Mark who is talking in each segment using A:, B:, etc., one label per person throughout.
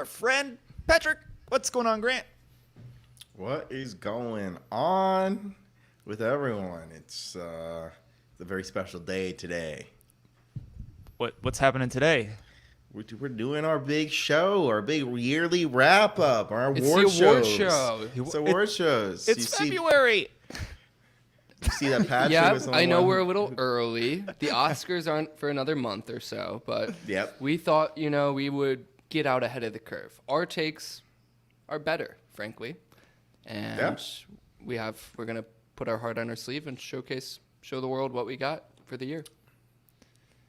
A: our friend Patrick. What's going on, Grant?
B: What is going on with everyone? It's a very special day today.
A: What's happening today?
B: We're doing our big show, our big yearly wrap up, our
C: It's
B: award
C: the award
B: shows.
C: show.
B: It's award shows.
A: It's February.
B: You see that Patrick
C: Yeah,
B: was on
C: I know
B: one?
C: we're a little early. The Oscars aren't for another month or so, but
B: Yep.
C: we thought, we would get out ahead of the curve. Our takes are better, frankly. And we're going to put our heart on our sleeve and show the world what we got for the year.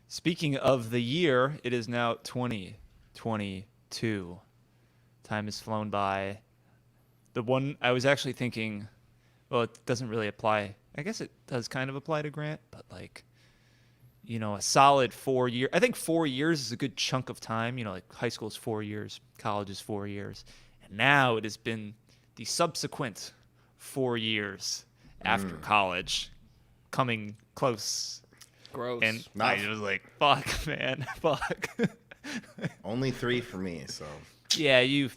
A: Speaking of the year, it is now 2022. Time has flown by. The one I was actually thinking, well, it doesn't really apply. I guess it does kind of apply to Grant, but a solid 4 year. I think 4 years is a good chunk of time. Like high school is 4 years, college is 4 years. And now it has been the subsequent 4 years after college coming close.
C: Gross.
A: And I was like, fuck, man, fuck.
B: Only 3 for me, so.
A: Yeah, you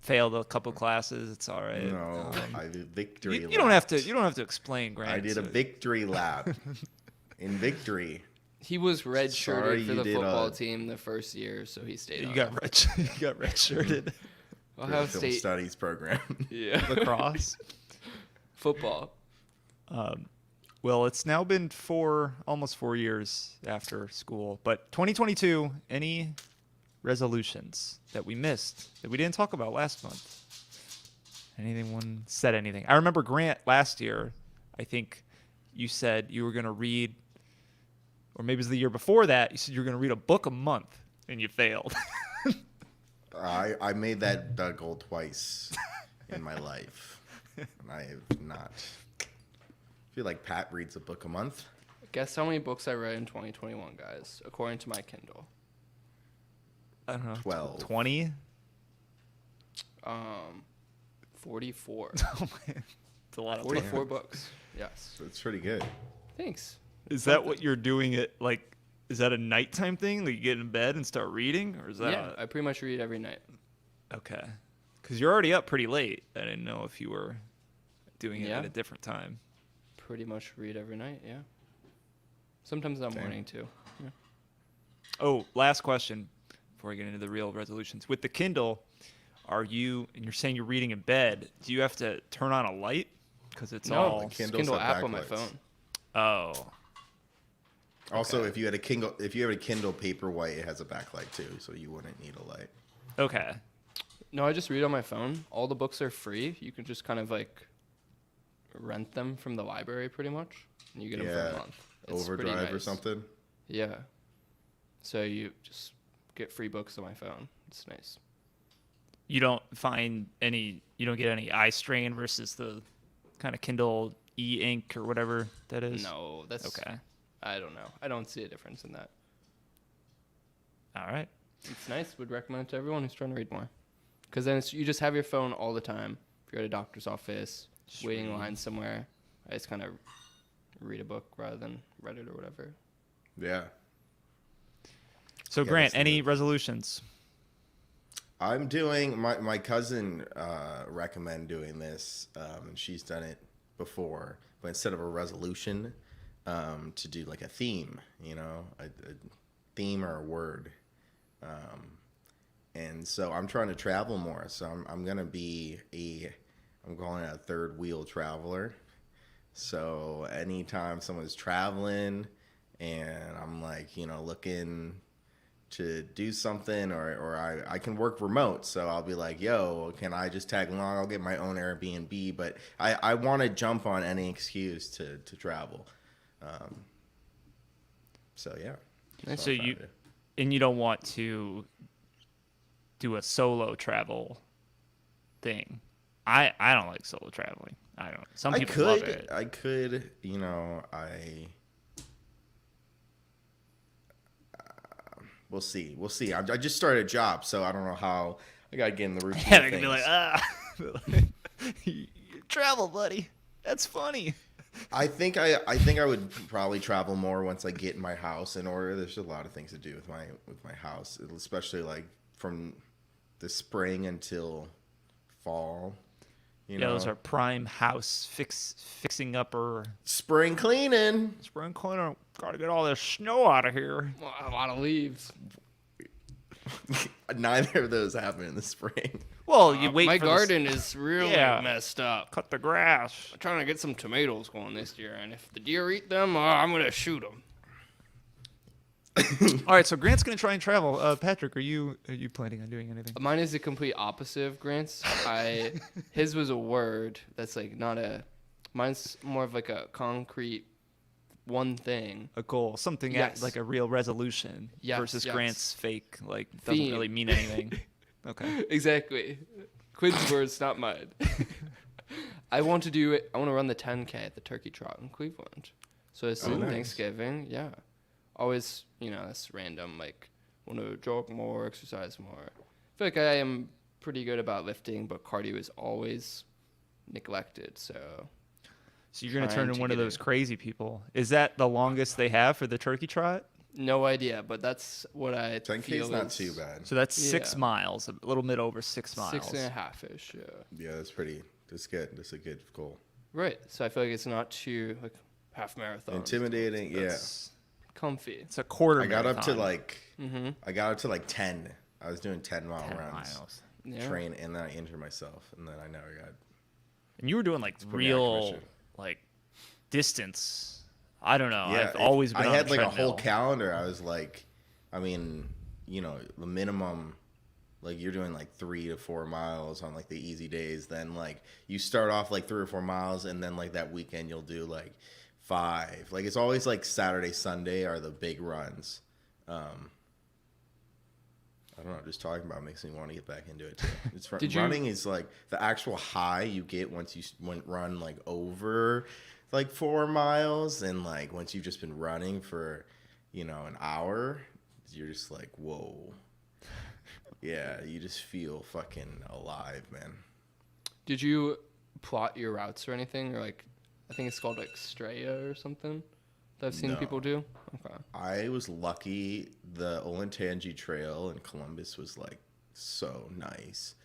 A: failed a couple classes. It's all right.
B: No, I did victory lab.
A: You don't have to explain, Grant.
B: I did a victory lab. In victory.
C: He was red-shirted for the
B: you did
C: football team the first year, so he stayed on.
A: You got red-shirted.
C: Ohio
B: Film
C: State.
B: Studies program.
C: Yeah.
A: Lacrosse.
C: Football.
A: Well, it's now been almost 4 years after school. But 2022, any resolutions that we missed, that we didn't talk about last month? Anyone said anything? I remember Grant last year, I think you said you were going to read, or maybe it was the year before that, you said you were going to read a book a month, and you failed.
B: I made that goal twice in my life. And I have not. I feel like Pat reads a book a month.
C: Guess how many books I read in 2021, guys, according to my Kindle.
A: I don't know.
B: 12.
A: 20?
C: 44.
A: Oh, man. It's a lot of
C: 44 books. Yes.
B: So it's pretty good.
C: Thanks.
A: Is that what you're doing is that a nighttime thing? Like you get in bed and start reading? Or is that
C: Yeah, I pretty much read every night.
A: Okay. Because you're already up pretty late. I didn't know if you were doing it
C: Yeah.
A: at a different time.
C: Pretty much read every night, yeah. Sometimes in the morning, too. Yeah.
A: Oh, last question before I get into the real resolutions. With the Kindle, and you're saying you're reading in bed, do you have to turn on a light? Because it's all...
C: No,
B: Kindles
C: Kindle
B: have
C: app on my
B: backlights.
C: phone.
A: Oh.
B: Also, if you had a Kindle Paperwhite, it has a backlight too, so you wouldn't need a light.
A: Okay.
C: No, I just read on my phone. All the books are free. You can just kind of rent them from the library pretty much. And you get them for a month. It's pretty
B: Overdrive or
C: nice.
B: something.
C: Yeah. So you just get free books on my phone. It's nice.
A: You don't get any eye strain versus the kind of Kindle e-ink or whatever that is?
C: No, that's...
A: Okay.
C: I don't know. I don't see a difference in that.
A: All right.
C: It's nice. Would recommend it to everyone who's trying to read more. Because then you just have your phone all the time. If you're at a doctor's office, waiting in line somewhere, I just kind of read a book rather than Reddit or whatever.
B: Yeah.
A: So,
B: Yeah,
A: Grant,
B: that's
A: any
B: good.
A: resolutions?
B: I'm doing, my cousin recommend doing this, and she's done it before, but instead of a resolution, to do like a theme, a theme or a word. And so I'm trying to travel more. So I'm going to be I'm calling it a third wheel traveler. So anytime someone's traveling and I'm looking to do something or I can work remote. So I'll be like, yo, can I just tag along? I'll get my own Airbnb, but I want to jump on any excuse to travel. So yeah.
A: And so you don't want to do a solo travel thing. I don't like solo traveling. I don't. Some people love it.
B: I could, we'll see. I just started a job, so I don't know how. I gotta get in the routine.
A: Yeah, they're gonna be like, travel, buddy. That's funny.
B: I think I would probably travel more once I get in my house in order. There's a lot of things to do with my house, especially from the spring until fall. You
A: Yeah,
B: know,
A: those are prime house fixing upper
B: spring cleaning.
A: spring cleaner. Gotta get all this snow out of here.
C: Well, a lot of leaves.
B: Neither of those happen in the spring.
A: Well, you wait
C: My
A: for
C: garden is really
A: Yeah.
C: messed up.
A: cut the grass.
C: I'm trying to get some tomatoes going this year, and if the deer eat them, I'm gonna shoot them.
A: All right, so Grant's gonna try and travel. Patrick, are you planning on doing anything?
C: Mine is the complete opposite of Grant's. His was a word that's like not a. Mine's more of like a concrete one thing.
A: A goal, something
C: Yes.
A: like a real resolution
C: Yes,
A: versus
C: yes.
A: Grant's fake, like doesn't
C: Theme.
A: really mean anything. Okay.
C: Exactly. Quinn's words, not mine. I want to do it. I want to run the 10K at the Turkey Trot in Cleveland. So it's
B: Oh,
C: in
B: nice.
C: Thanksgiving. Yeah. Always, that's random. Like, want to jog more, exercise more. I feel like I am pretty good about lifting, but cardio is always neglected. So
A: So you're gonna
C: Trying
A: turn into
C: to
A: one of
C: get
A: those
C: it.
A: crazy people. Is that the longest they have for the turkey trot?
C: no idea, but that's what I
B: 10K
C: feel
B: is not
C: is
B: too bad.
A: So that's 6
C: Yeah.
A: miles, a little bit over 6 miles.
C: 6.5-ish. Yeah.
B: Yeah, that's pretty. That's good. That's a good goal.
C: Right. So I feel like it's not too like half marathon.
B: Intimidating. Yeah.
A: That's-
C: Comfy.
A: It's a quarter.
B: I got up to
A: marathon.
B: like.
C: Mm-hmm.
B: I got up to like 10. I was doing 10-mile
A: 10
B: runs.
A: miles.
C: Yeah.
B: Train, and then I injured myself, and then I never got.
A: And you were doing like
B: pretty
A: real
B: accurate.
A: like distance. I don't know.
B: Yeah,
A: I've always been
B: I
A: on
B: had
A: a
B: like a
A: treadmill.
B: whole calendar. I was like, I mean, the minimum, like you're doing like 3 to 4 miles on like the easy days. Then like you start off like 3 or 4 miles, and then like that weekend you'll do like 5. Like it's always like Saturday, Sunday are the big runs. I don't know. Just talking about it makes me want to get back into it too. It's
C: Did you-
B: running is like the actual high you get once you run like over like 4 miles, and like once you've just been running for an hour, you're just like, whoa. Yeah, you just feel fucking alive, man.
C: Did you plot your routes or anything, or like I think it's called like Straya or something that I've seen
B: No.
C: people do? Okay.
B: I was lucky. The Olentangy Trail in Columbus was like so nice.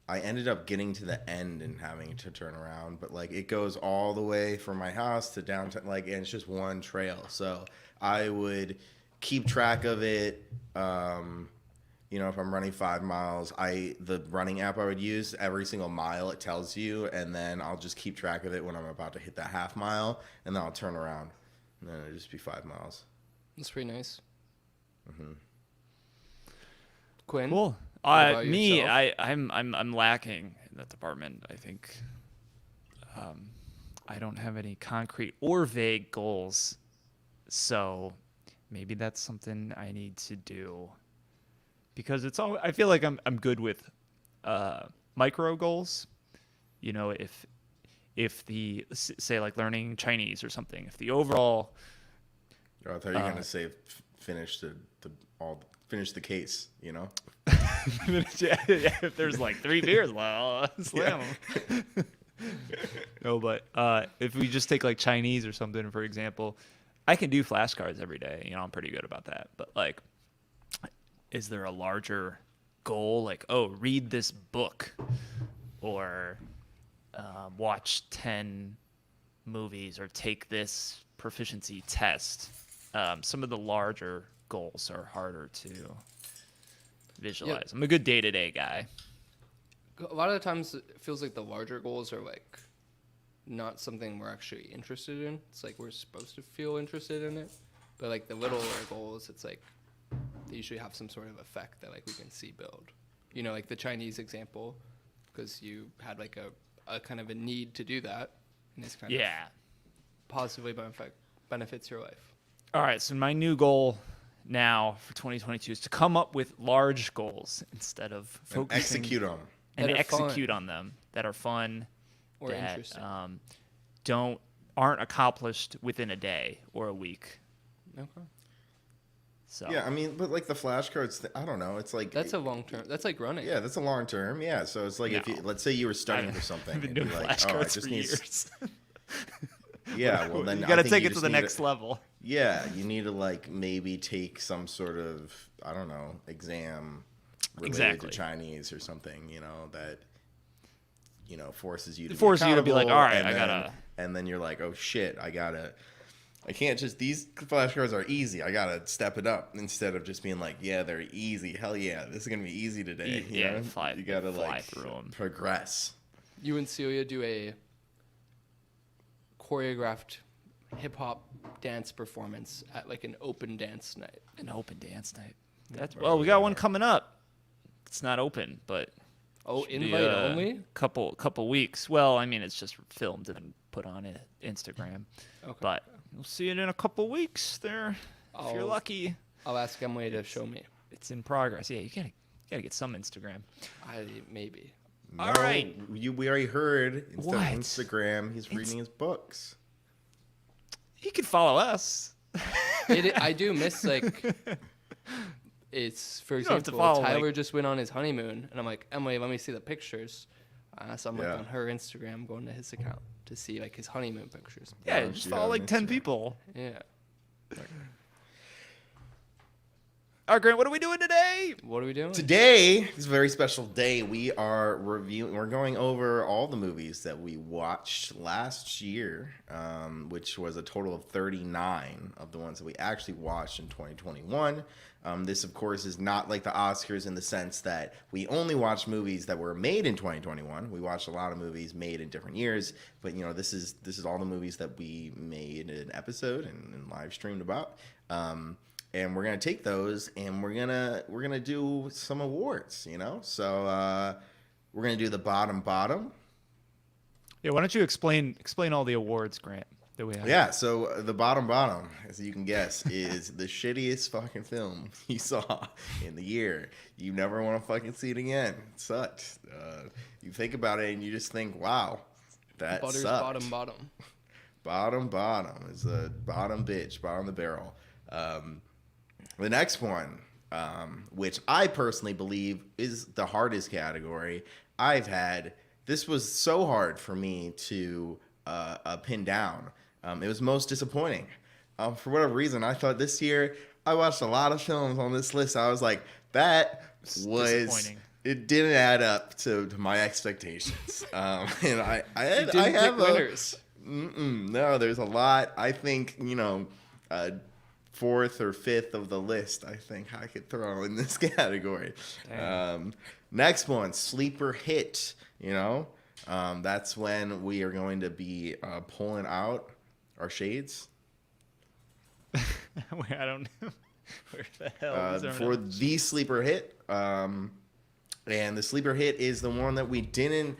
B: I ended up getting to the end and having to turn around, but like it goes all the way from my house to downtown, like, and it's just one trail. So I would keep track of it. If I'm running 5 miles, the running app I would use, every single mile it tells you, and then I'll just keep track of it when I'm about to hit that half mile, and then I'll turn around, and then it'll just be 5 miles.
C: That's pretty nice.
B: Mm-hmm.
C: Quinn.
A: Cool.
C: about
A: Me,
C: yourself?
A: I'm lacking in that department. I think I don't have any concrete or vague goals, so maybe that's something I need to do. Because I feel like I'm good with micro goals. If the say like learning Chinese or something, if the overall
B: I thought you were gonna say finish finish the case.
A: if there's like 3 beers, well, slam 'em. No, but if we just take like Chinese or something, for example, I can do flashcards every day. I'm pretty good about that. But like, is there a larger goal? Like, read this book, or watch 10 movies, or take this proficiency test. Some of the larger goals are harder to visualize. I'm a good day-to-day guy.
C: A lot of the times it feels like the larger goals are like not something we're actually interested in. It's like we're supposed to feel interested in it, but like the littler goals, it's like they usually have some sort of effect that like we can see build. Like the Chinese example, because you had like a kind of a need to do that, and it's kind of positively benefits your life.
A: All right, so my new goal now for 2022 is to come up with large goals instead of
B: And
A: focusing
B: execute on 'em.
A: and
C: That are fun.
A: execute on them that are fun,
C: Or
A: that
C: interesting.
A: aren't accomplished within a day or a week.
C: Okay.
A: So
B: Yeah, I mean, but like the flashcards, I don't know. It's like
C: That's a long term. That's like running.
B: Yeah, that's a long term. Yeah, so it's like if
A: No.
B: you let's say you were studying for something,
A: I've been
B: and
A: doing
B: you're like, I
A: flashcards
B: just
A: for
B: need.
A: years.
B: Yeah, well then
A: you
B: I
A: got to
B: think
A: take
B: you
A: it to
B: just
A: the
B: need
A: next level.
B: Yeah, you need to like maybe take some sort of exam related
A: Exactly.
B: to Chinese or something, that forces you to
A: be like, all right,
B: and
A: I
B: then,
A: gotta.
B: and then you're like, oh shit, I can't just, these flashcards are easy. I gotta step it up instead of just being like, yeah, they're easy. Hell yeah, this is gonna be easy today. You gotta
A: fly through them.
B: progress.
C: You and Celia do a choreographed hip hop dance performance at like an open dance night.
A: An open dance night. We got one coming up. It's not open, but
C: Oh,
A: should be,
C: invite only?
A: Couple weeks. Well, I mean, it's just filmed and put on Instagram.
C: Okay.
A: But you'll see it in a couple weeks there. If you're lucky.
C: I'll ask Emily to show me.
A: It's in progress. Yeah, you gotta get some Instagram.
C: Maybe.
B: No,
A: All right.
B: We already heard, instead
A: What?
B: of Instagram, he's reading his books.
A: You can follow us.
C: I do miss like it's for
A: You don't have to
C: example
A: follow,
C: Tyler
A: like-
C: just went on his honeymoon and I'm like, Emily, let me see the pictures. So I'm like
B: Yeah.
C: on her Instagram going to his account to see like his honeymoon pictures.
A: Yeah,
B: Oh,
A: just
B: she
A: follow
B: on
A: like 10
B: Instagram.
A: people.
C: Yeah.
A: All right, Grant, what are we doing today?
C: What are we doing?
B: Today is a very special day. We're going over all the movies that we watched last year, which was a total of 39 of the ones that we actually watched in 2021. This, of course, is not like the Oscars in the sense that we only watched movies that were made in 2021. We watched a lot of movies made in different years, but this is all the movies that we made an episode and live streamed about. And we're gonna take those and we're gonna do some awards, So we're gonna do the bottom.
A: Yeah, why don't you explain all the awards, Grant, that we have?
B: Yeah, so the bottom, as you can guess, is the shittiest fucking film you saw in the year. You never want to fucking see it again. It sucked. You think about it and you just think, wow, that
C: Butter's
B: sucked.
C: bottom.
B: Is a bottom bitch, bottom of the barrel. The next one, which I personally believe is the hardest category I've had. This was so hard for me to pin down. It was most disappointing. For whatever reason, I thought this year I watched a lot of films on this list. I was like, that was
A: disappointing.
B: It didn't add up to my expectations. And I
C: Didn't
B: have
C: pick winners.
B: no, there's a lot. I think fourth or fifth of the list, I think I could throw in this category. Next one, sleeper hit. That's when we are going to be pulling out our shades.
A: Wait, I don't know. Where the hell is our
B: For
A: notes?
B: the sleeper hit. And the sleeper hit is the one that we didn't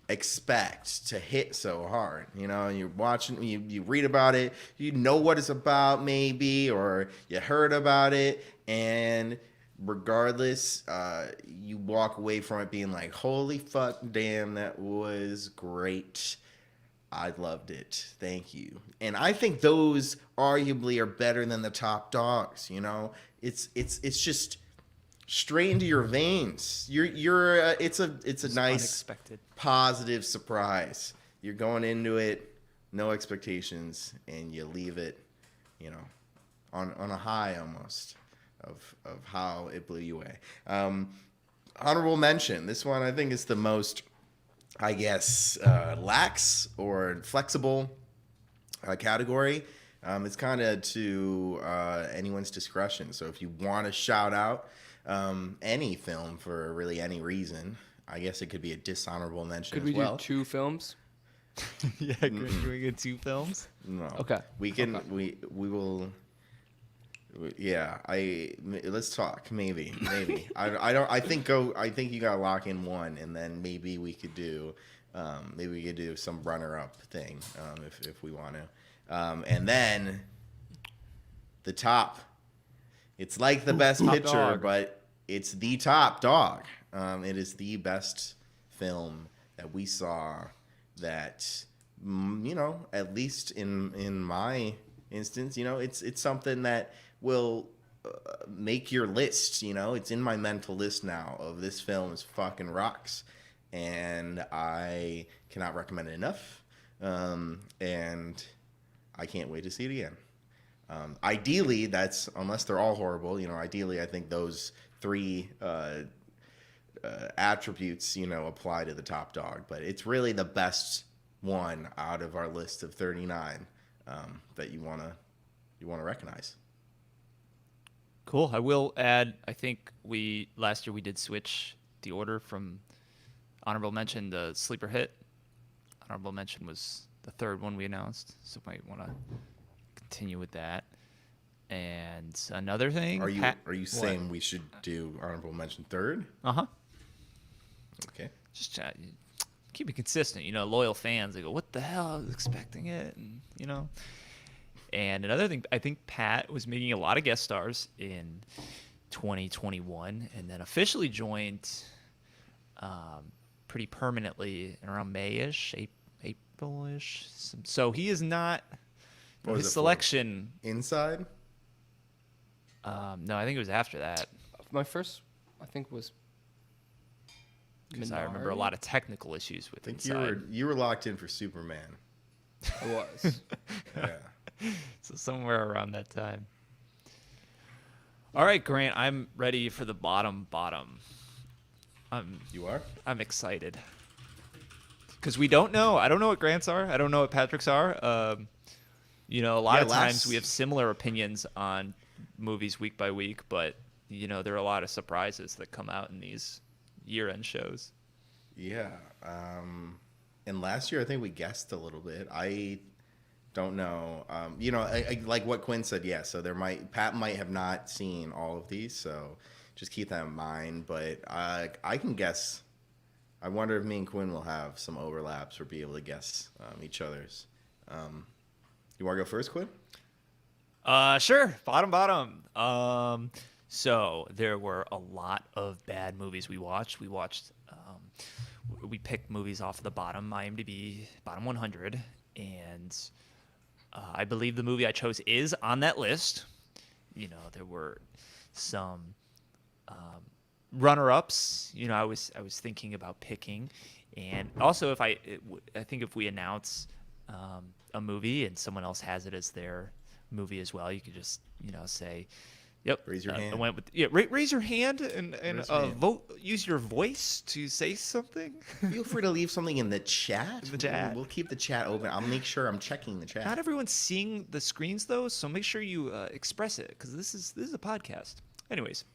B: expect to hit so hard. You're watching, you read about it, you know what it's about maybe, or you heard about it, and regardless, you walk away from it being like, holy fuck, damn, that was great. I loved it. Thank you. And I think those arguably are better than the top dogs. It's just straight into your veins. It's a nice
A: Unexpected.
B: positive surprise. You're going into it, no expectations, and you leave it, on a high almost of how it blew you away. Honorable mention. This one I think is the most, I guess, lax or flexible category. It's kind of to anyone's discretion. So if you want to shout out any film for really any reason, I guess it could be a dishonorable mention
C: Could we
B: as well.
C: do 2 films?
A: Yeah, Grant, can we get 2 films?
B: No.
C: Okay.
B: We can. We will. Yeah. Let's talk. Maybe. I don't. I think you gotta lock in one, and then maybe we could do. Maybe we could do some runner-up thing if we want to, and then the top. It's like the best
A: top
B: picture,
A: dog.
B: but it's the top dog. It is the best film that we saw that, at least in my instance, it's something that will make your list. It's in my mental list now of this film is fucking rocks, and I cannot recommend it enough. And I can't wait to see it again. Ideally, unless they're all horrible, ideally I think those three attributes, apply to the top dog, but it's really the best one out of our list of 39 that you want to recognize.
A: Cool. I will add, I think last year we did switch the order from honorable mention to sleeper hit. Honorable mention was the third one we announced, so might want to continue with that. And another thing,
B: Are you saying we should do honorable mention third?
A: Uh-huh.
B: Okay.
A: Just keep it consistent. Loyal fans, they go, what the hell? I was expecting it. And, And another thing, I think Pat was making a lot of guest stars in 2021 and then officially joined pretty permanently around May-ish, April-ish. So he is not, his selection.
B: Inside?
A: No, I think it was after that.
C: My first, I think, was
A: Because I remember a lot of technical issues with
B: I think
A: Inside.
B: you were locked in for Superman.
C: I was.
B: Yeah.
A: So somewhere around that time. All right, Grant, I'm ready for the bottom.
B: You are?
A: I'm excited. Because we don't know. I don't know what Grant's are. I don't know what Patrick's are. A lot of times we have similar opinions on movies week by week, but, there are a lot of surprises that come out in these year-end shows.
B: Yeah. And last year, I think we guessed a little bit. I don't know. I like what Quinn said, yeah. So Pat might have not seen all of these, so just keep that in mind. But I can guess. I wonder if me and Quinn will have some overlaps or be able to guess each other's. You want to go first, Quinn?
A: Sure. Bottom. So there were a lot of bad movies we watched. We picked movies off the bottom IMDb, bottom 100, and I believe the movie I chose is on that list. There were some runner-ups. I was thinking about picking, and also I think if we announce a movie and someone else has it as their movie as well, you could just say, yep.
B: Raise your hand.
A: I went with raise your hand and vote. Use your voice to say something.
B: Feel free to leave something in the chat.
A: In the chat.
B: We'll keep the chat open. I'll make sure I'm checking the chat.
A: Not everyone's seeing the screens though, so make sure you express it because this is a podcast. Anyways,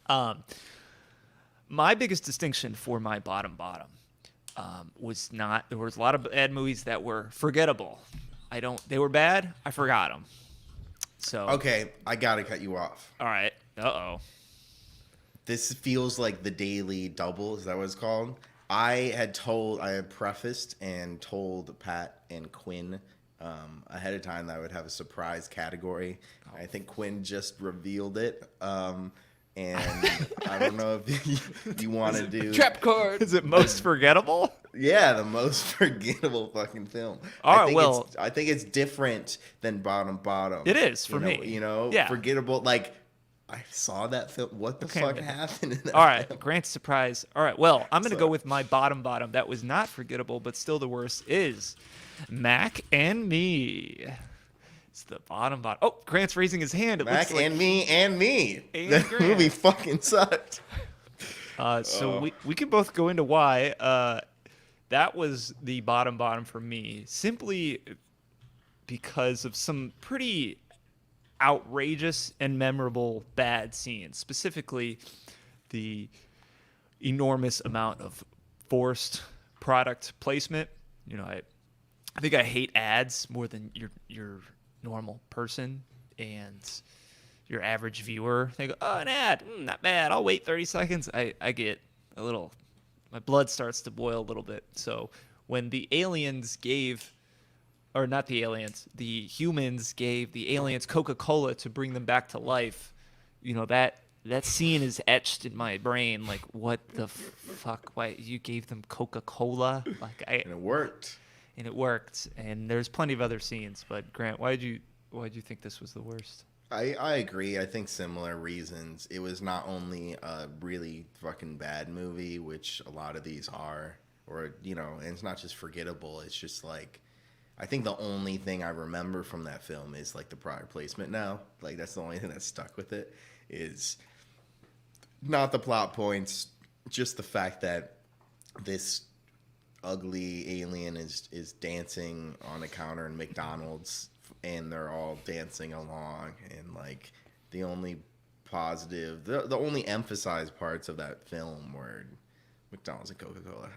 A: my biggest distinction for my bottom was not there was a lot of bad movies that were forgettable. They were bad. I forgot them. So
B: Okay, I gotta cut you off.
A: all right. Uh-oh.
B: This feels like the daily double. Is that what it's called? I had prefaced and told Pat and Quinn ahead of time that I would have a surprise category. I think Quinn just revealed it. And I don't know if you want to do
C: Trap card.
A: Is it most forgettable?
B: Yeah, the most forgettable fucking film.
A: All right,
B: I think it's different than bottom.
A: It is for me. Yeah.
B: Forgettable. Like, I saw that film. What the fuck
A: man.
B: happened in that
A: All right,
B: film?
A: Grant's surprise. All right, well, I'm going to go with my bottom. That was not forgettable, but still the worst is Mac and Me. It's the bottom. Oh, Grant's raising his hand. It
B: Mac
A: looks like
B: and me.
A: And
B: That
A: Grant.
B: movie fucking sucked.
A: So we can both go into why. That was the bottom for me, simply because of some pretty outrageous and memorable bad scenes, specifically the enormous amount of forced product placement. I think I hate ads more than your normal person and your average viewer. They go, oh, an ad, not bad. I'll wait 30 seconds. I get a little, my blood starts to boil a little bit. So when the humans gave the aliens Coca-Cola to bring them back to life, that scene is etched in my brain. Like, what the fuck? Why you gave them Coca-Cola?
B: And it worked.
A: And it worked. And there's plenty of other scenes. But Grant, why'd you think this was the worst?
B: I agree. I think similar reasons. It was not only a really fucking bad movie, which a lot of these are, or, and it's not just forgettable. It's just like, I think the only thing I remember from that film is like the product placement now. Like, that's the only thing that stuck with it is not the plot points, just the fact that this ugly alien is dancing on a counter in McDonald's, and they're all dancing along, and like the only the only emphasized parts of that film were McDonald's and Coca-Cola.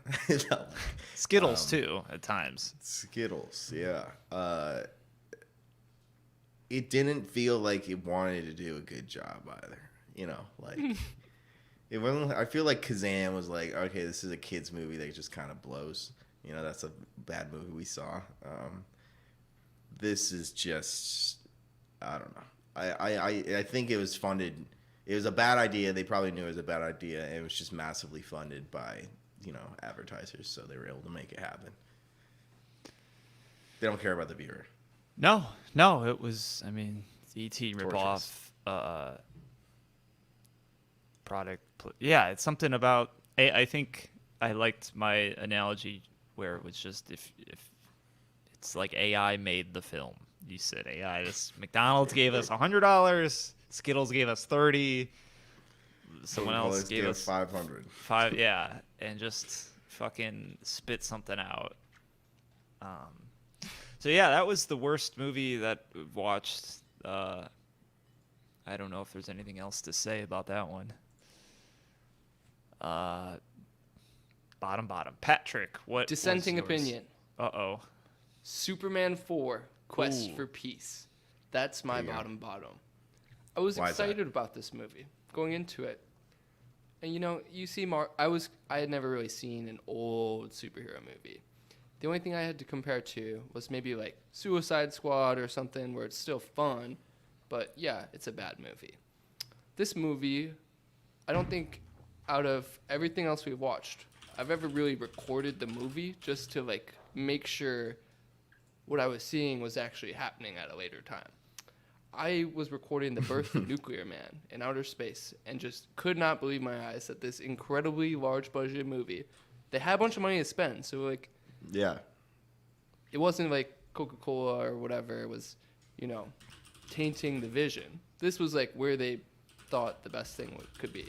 A: Skittles too at times.
B: Skittles, yeah. It didn't feel like it wanted to do a good job either. You know, like it wasn't. I feel like Kazan was like, okay, this is a kids movie that just kind of blows. You know, that's a bad movie we saw. This is just, I don't know. I think it was funded. It was a bad idea. They probably knew it was a bad idea, and it was just massively funded by, you know, advertisers, so they were able to make it happen. They don't care about the viewer.
A: No, it was. I mean, the ET ripoff product. Yeah, it's something about. I think I liked my analogy where it was just if it's like AI made the film. You said AI. This McDonald's gave us $100. Skittles gave us 30. Someone else gave us
B: 500.
A: Yeah, and just fucking spit something out. So yeah, that was the worst movie that we've watched. I don't know if there's anything else to say about that one. Bottom. Patrick, what?
C: Dissenting
A: was yours?
C: opinion.
A: Uh-oh.
C: Superman 4, Quest
A: Ooh.
C: for Peace. That's my
B: There you go.
C: bottom. I was
B: Why is that?
C: excited about this movie going into it. And you know, you see I had never really seen an old superhero movie. The only thing I had to compare to was maybe like Suicide Squad or something where it's still fun, but yeah, it's a bad movie. This movie, I don't think out of everything else we've watched, I've ever really recorded the movie just to like make sure what I was seeing was actually happening at a later time. I was recording the birth of Nuclear Man in outer space and just could not believe my eyes that this incredibly large budget movie, they had a bunch of money to spend. So like,
B: Yeah.
C: it wasn't like Coca-Cola or whatever. It was, you know, tainting the vision. This was like where they thought the best thing could be.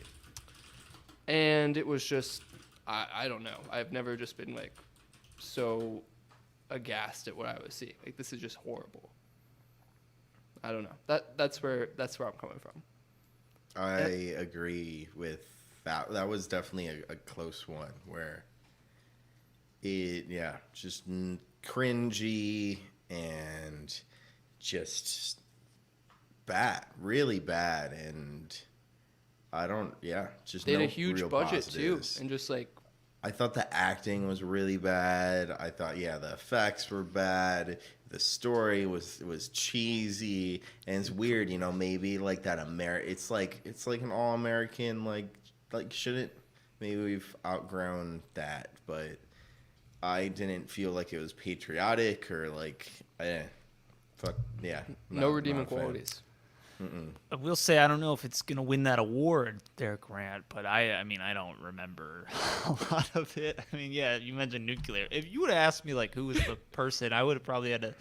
C: And it was just, I don't know. I've never just been like so aghast at what I was seeing. Like, this is just horrible. I don't know. That's where I'm coming from.
B: I agree with that. That was definitely a close one where just cringy and just bad, really bad. And just
C: They had
B: no
C: a huge
B: real
C: budget
B: positives.
C: too, and just like
B: I thought the acting was really bad. I thought, the effects were bad. The story was cheesy, and it's weird, maybe like that it's like an all American maybe we've outgrown that, but I didn't feel like it was patriotic or
C: no redeeming qualities.
A: I will say I don't know if it's gonna win that award, Derek Grant, but I mean I don't remember a lot of it. I mean, yeah, you mentioned nuclear. If you would have asked me like who was the person, I would have probably had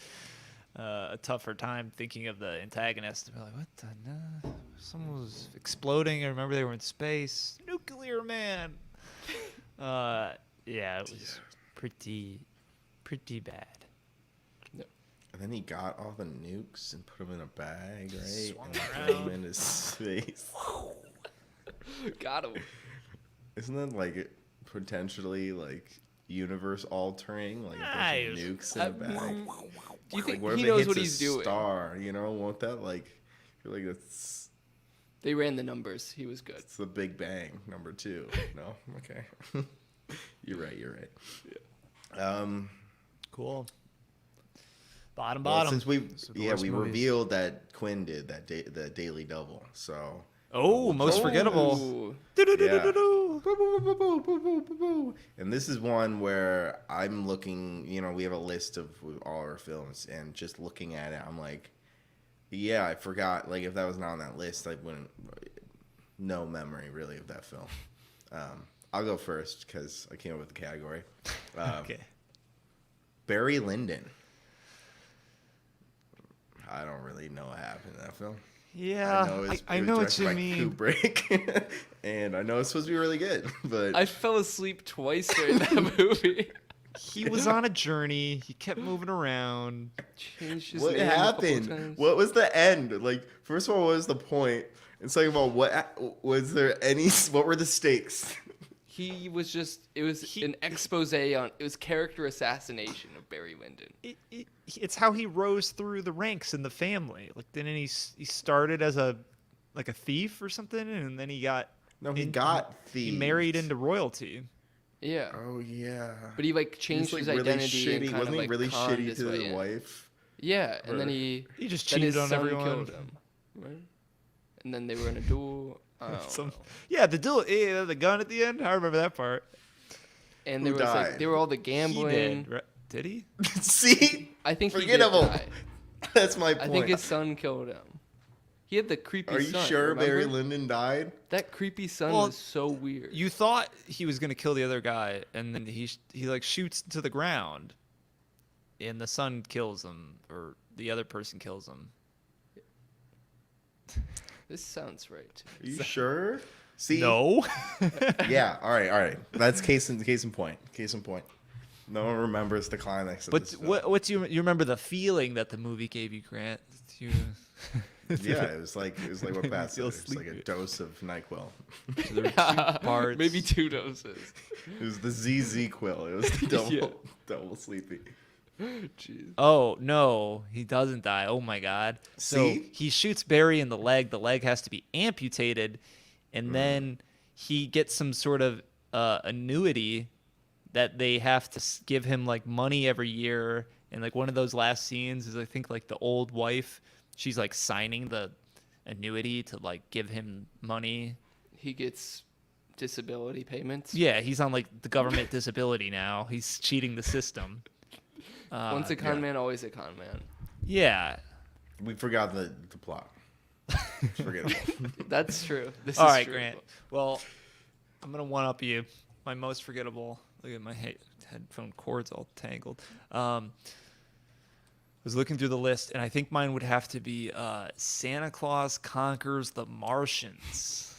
A: a tougher time thinking of the antagonist. To be like, what the? No? Someone was exploding. I remember they were in space. Nuclear Man. Yeah, it was pretty bad.
B: And then he got all the nukes and put them in a bag, right?
A: Swung
B: and threw them into space.
C: Got him.
B: Isn't that like potentially like universe altering? Like a bunch of nukes in a bag.
C: Do you think
B: What if
C: he
B: it
C: knows
B: hits
C: what
B: a
C: he's doing?
B: Star, won't that I feel like that's
C: They ran the numbers. He was good.
B: it's the Big Bang number 2. No, okay. You're right. Yeah.
A: Cool. Bottom.
B: Since we
A: So the worst movies.
B: revealed that Quinn did the Daily Double, so
A: most forgettable.
C: Ooh.
B: And this is one where I'm looking, we have a list of all our films, and just looking at it, I'm like, yeah, I forgot. Like, if that was not on that list, I wouldn't, no memory really of that film. I'll go first because I came up with the category.
A: Okay.
B: Barry Lyndon. I don't really know what happened in that film.
A: Yeah, I
B: it was
A: know what
B: directed
A: you
B: by
A: mean.
B: Kubrick, and I know it's supposed to be really good, but
C: I fell asleep twice during that movie.
A: He was on a journey. He kept moving around.
C: Changed his
B: what
C: name a couple
B: happened?
C: times.
B: What was the end? Like, first of all, what was the point? And second of all, what was there any? What were the stakes?
C: He was just, it was an expose on, it was character assassination of Barry Lyndon.
A: It's how he rose through the ranks in the family. Like, didn't he started as a thief or something, and then he got
B: No, he got
A: he
B: thieved.
A: married into royalty.
C: Yeah.
B: Oh yeah.
C: But he like changed
B: He was,
C: his
B: like, really
C: identity and
B: shitty.
C: kind
B: Wasn't
C: of
B: he
C: like
B: really
C: conned
B: shitty
C: his
B: to
C: way
B: the
C: in.
B: wife?
C: Yeah, and then
B: Or-
C: he
A: just
C: then his
A: cheated on
C: son
A: everyone.
C: killed him, right? And then they were in a duel. I don't know.
A: Yeah, the duel. Yeah, the gun at the end. I remember that part.
C: And
B: Who
C: there was like
B: died?
C: they were all the
A: He
C: gambling.
A: did. Did he?
B: See,
C: I think
B: forgettable.
C: he did die.
B: That's my point.
C: I think his son killed him. He had the creepy
B: Are you
C: son.
B: sure
C: remember?
B: Barry Lyndon died?
C: That creepy son
A: Well,
C: was so weird.
A: You thought he was gonna kill the other guy, and then he like shoots to the ground, and the son kills him, or the other person kills him.
C: This sounds right.
B: Are you sure? See,
A: No.
B: yeah. All right. That's case in point. Case in point. No one remembers the climax of
A: But
B: this film.
A: what's you remember the feeling that the movie gave you, Grant? You,
B: Yeah, it was like what
A: Made me
B: Pat said.
A: feel
B: It was like a
A: sleepy.
B: dose of NyQuil.
A: there were two parts.
C: Maybe 2 doses.
B: It was the ZZ Quill. It was the double,
C: Yeah.
B: double sleepy.
C: Jeez.
A: Oh no, he doesn't die. Oh my god. So
B: See?
A: he shoots Barry in the leg. The leg has to be amputated, and then he gets some sort of annuity that they have to give him like money every year. And like one of those last scenes is I think like the old wife, she's like signing the annuity to like give him money.
C: He gets disability payments.
A: Yeah, he's on like the government disability now. He's cheating the system.
C: Once a con
B: yeah.
C: man, always a con man.
A: Yeah.
B: We forgot the plot. Forget it.
C: That's true. This
A: All
C: is
A: right,
C: true.
A: Grant. Well, I'm gonna one up you. My most forgettable. Look at my headphone cords all tangled. I was looking through the list, and I think mine would have to be Santa Claus Conquers the Martians.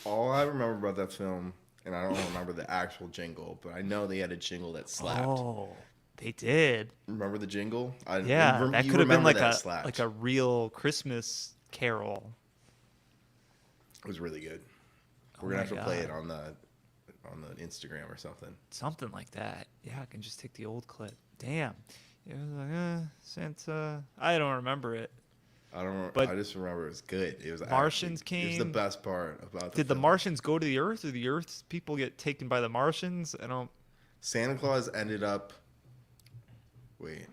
B: All I remember about that film, and I don't remember the actual jingle, but I know they had a jingle that slapped.
A: Oh, they did.
B: Remember the jingle?
A: Yeah, that
B: you
A: could have been
B: remember
A: like
B: that
A: a
B: slapped.
A: real Christmas carol.
B: It was really good.
A: Oh
B: We're gonna
A: my
B: have to play
A: God.
B: it on the Instagram or something.
A: Something like that. Yeah, I can just take the old clip. Damn. It was like, Santa. I don't remember it.
B: I just remember it was good. It was
A: Martians
B: actually, It was
A: came.
B: the best part about the
A: Did the
B: film.
A: Martians go to the Earth, or the Earth's people get taken by the Martians? I don't.
B: Santa Claus ended up. Wait.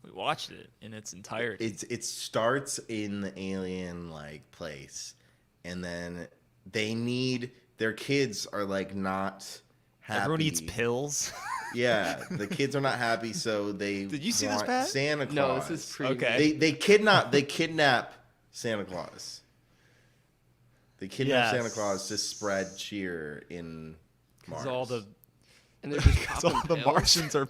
A: We watched it in its entirety.
B: It starts in the alien like place, and then their kids are like not happy.
A: Everyone eats pills.
B: Yeah, the kids are not happy, so they
A: Did you see this,
B: want
A: Pat?
B: Santa Claus.
C: No, this is pre.
A: Okay.
B: They kidnap Santa Claus. They kidnap Santa
A: Yes.
B: Claus to spread cheer in Mars.
A: Because all the
C: And they're just
A: because
C: popping
A: all the
C: pills.
A: Martians are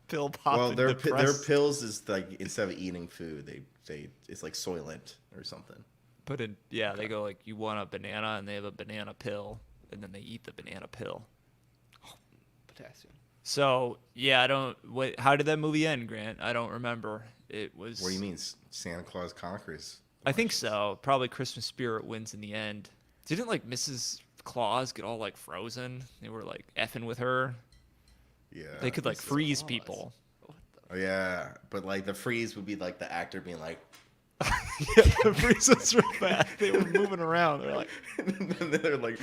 A: pill popping.
B: well, their
A: depressed.
B: pills is like instead of eating food, they it's like Soylent or something.
A: But they go like, you want a banana, and they have a banana pill, and then they eat the banana pill.
C: Potassium.
A: So yeah, I don't. How did that movie end, Grant? I don't remember. It was.
B: What do you mean, Santa Claus conquers?
A: I think so. Probably Christmas spirit wins in the end. Didn't like Mrs. Claus get all like frozen? They were like effing with her.
B: Yeah.
A: They could like
C: Mrs.
A: freeze
C: Claus.
A: people.
C: What
B: Oh yeah, but like the freeze would be like the actor being like,
A: Yeah, the freezes were bad. They were moving around. They're like,
B: and then they're like,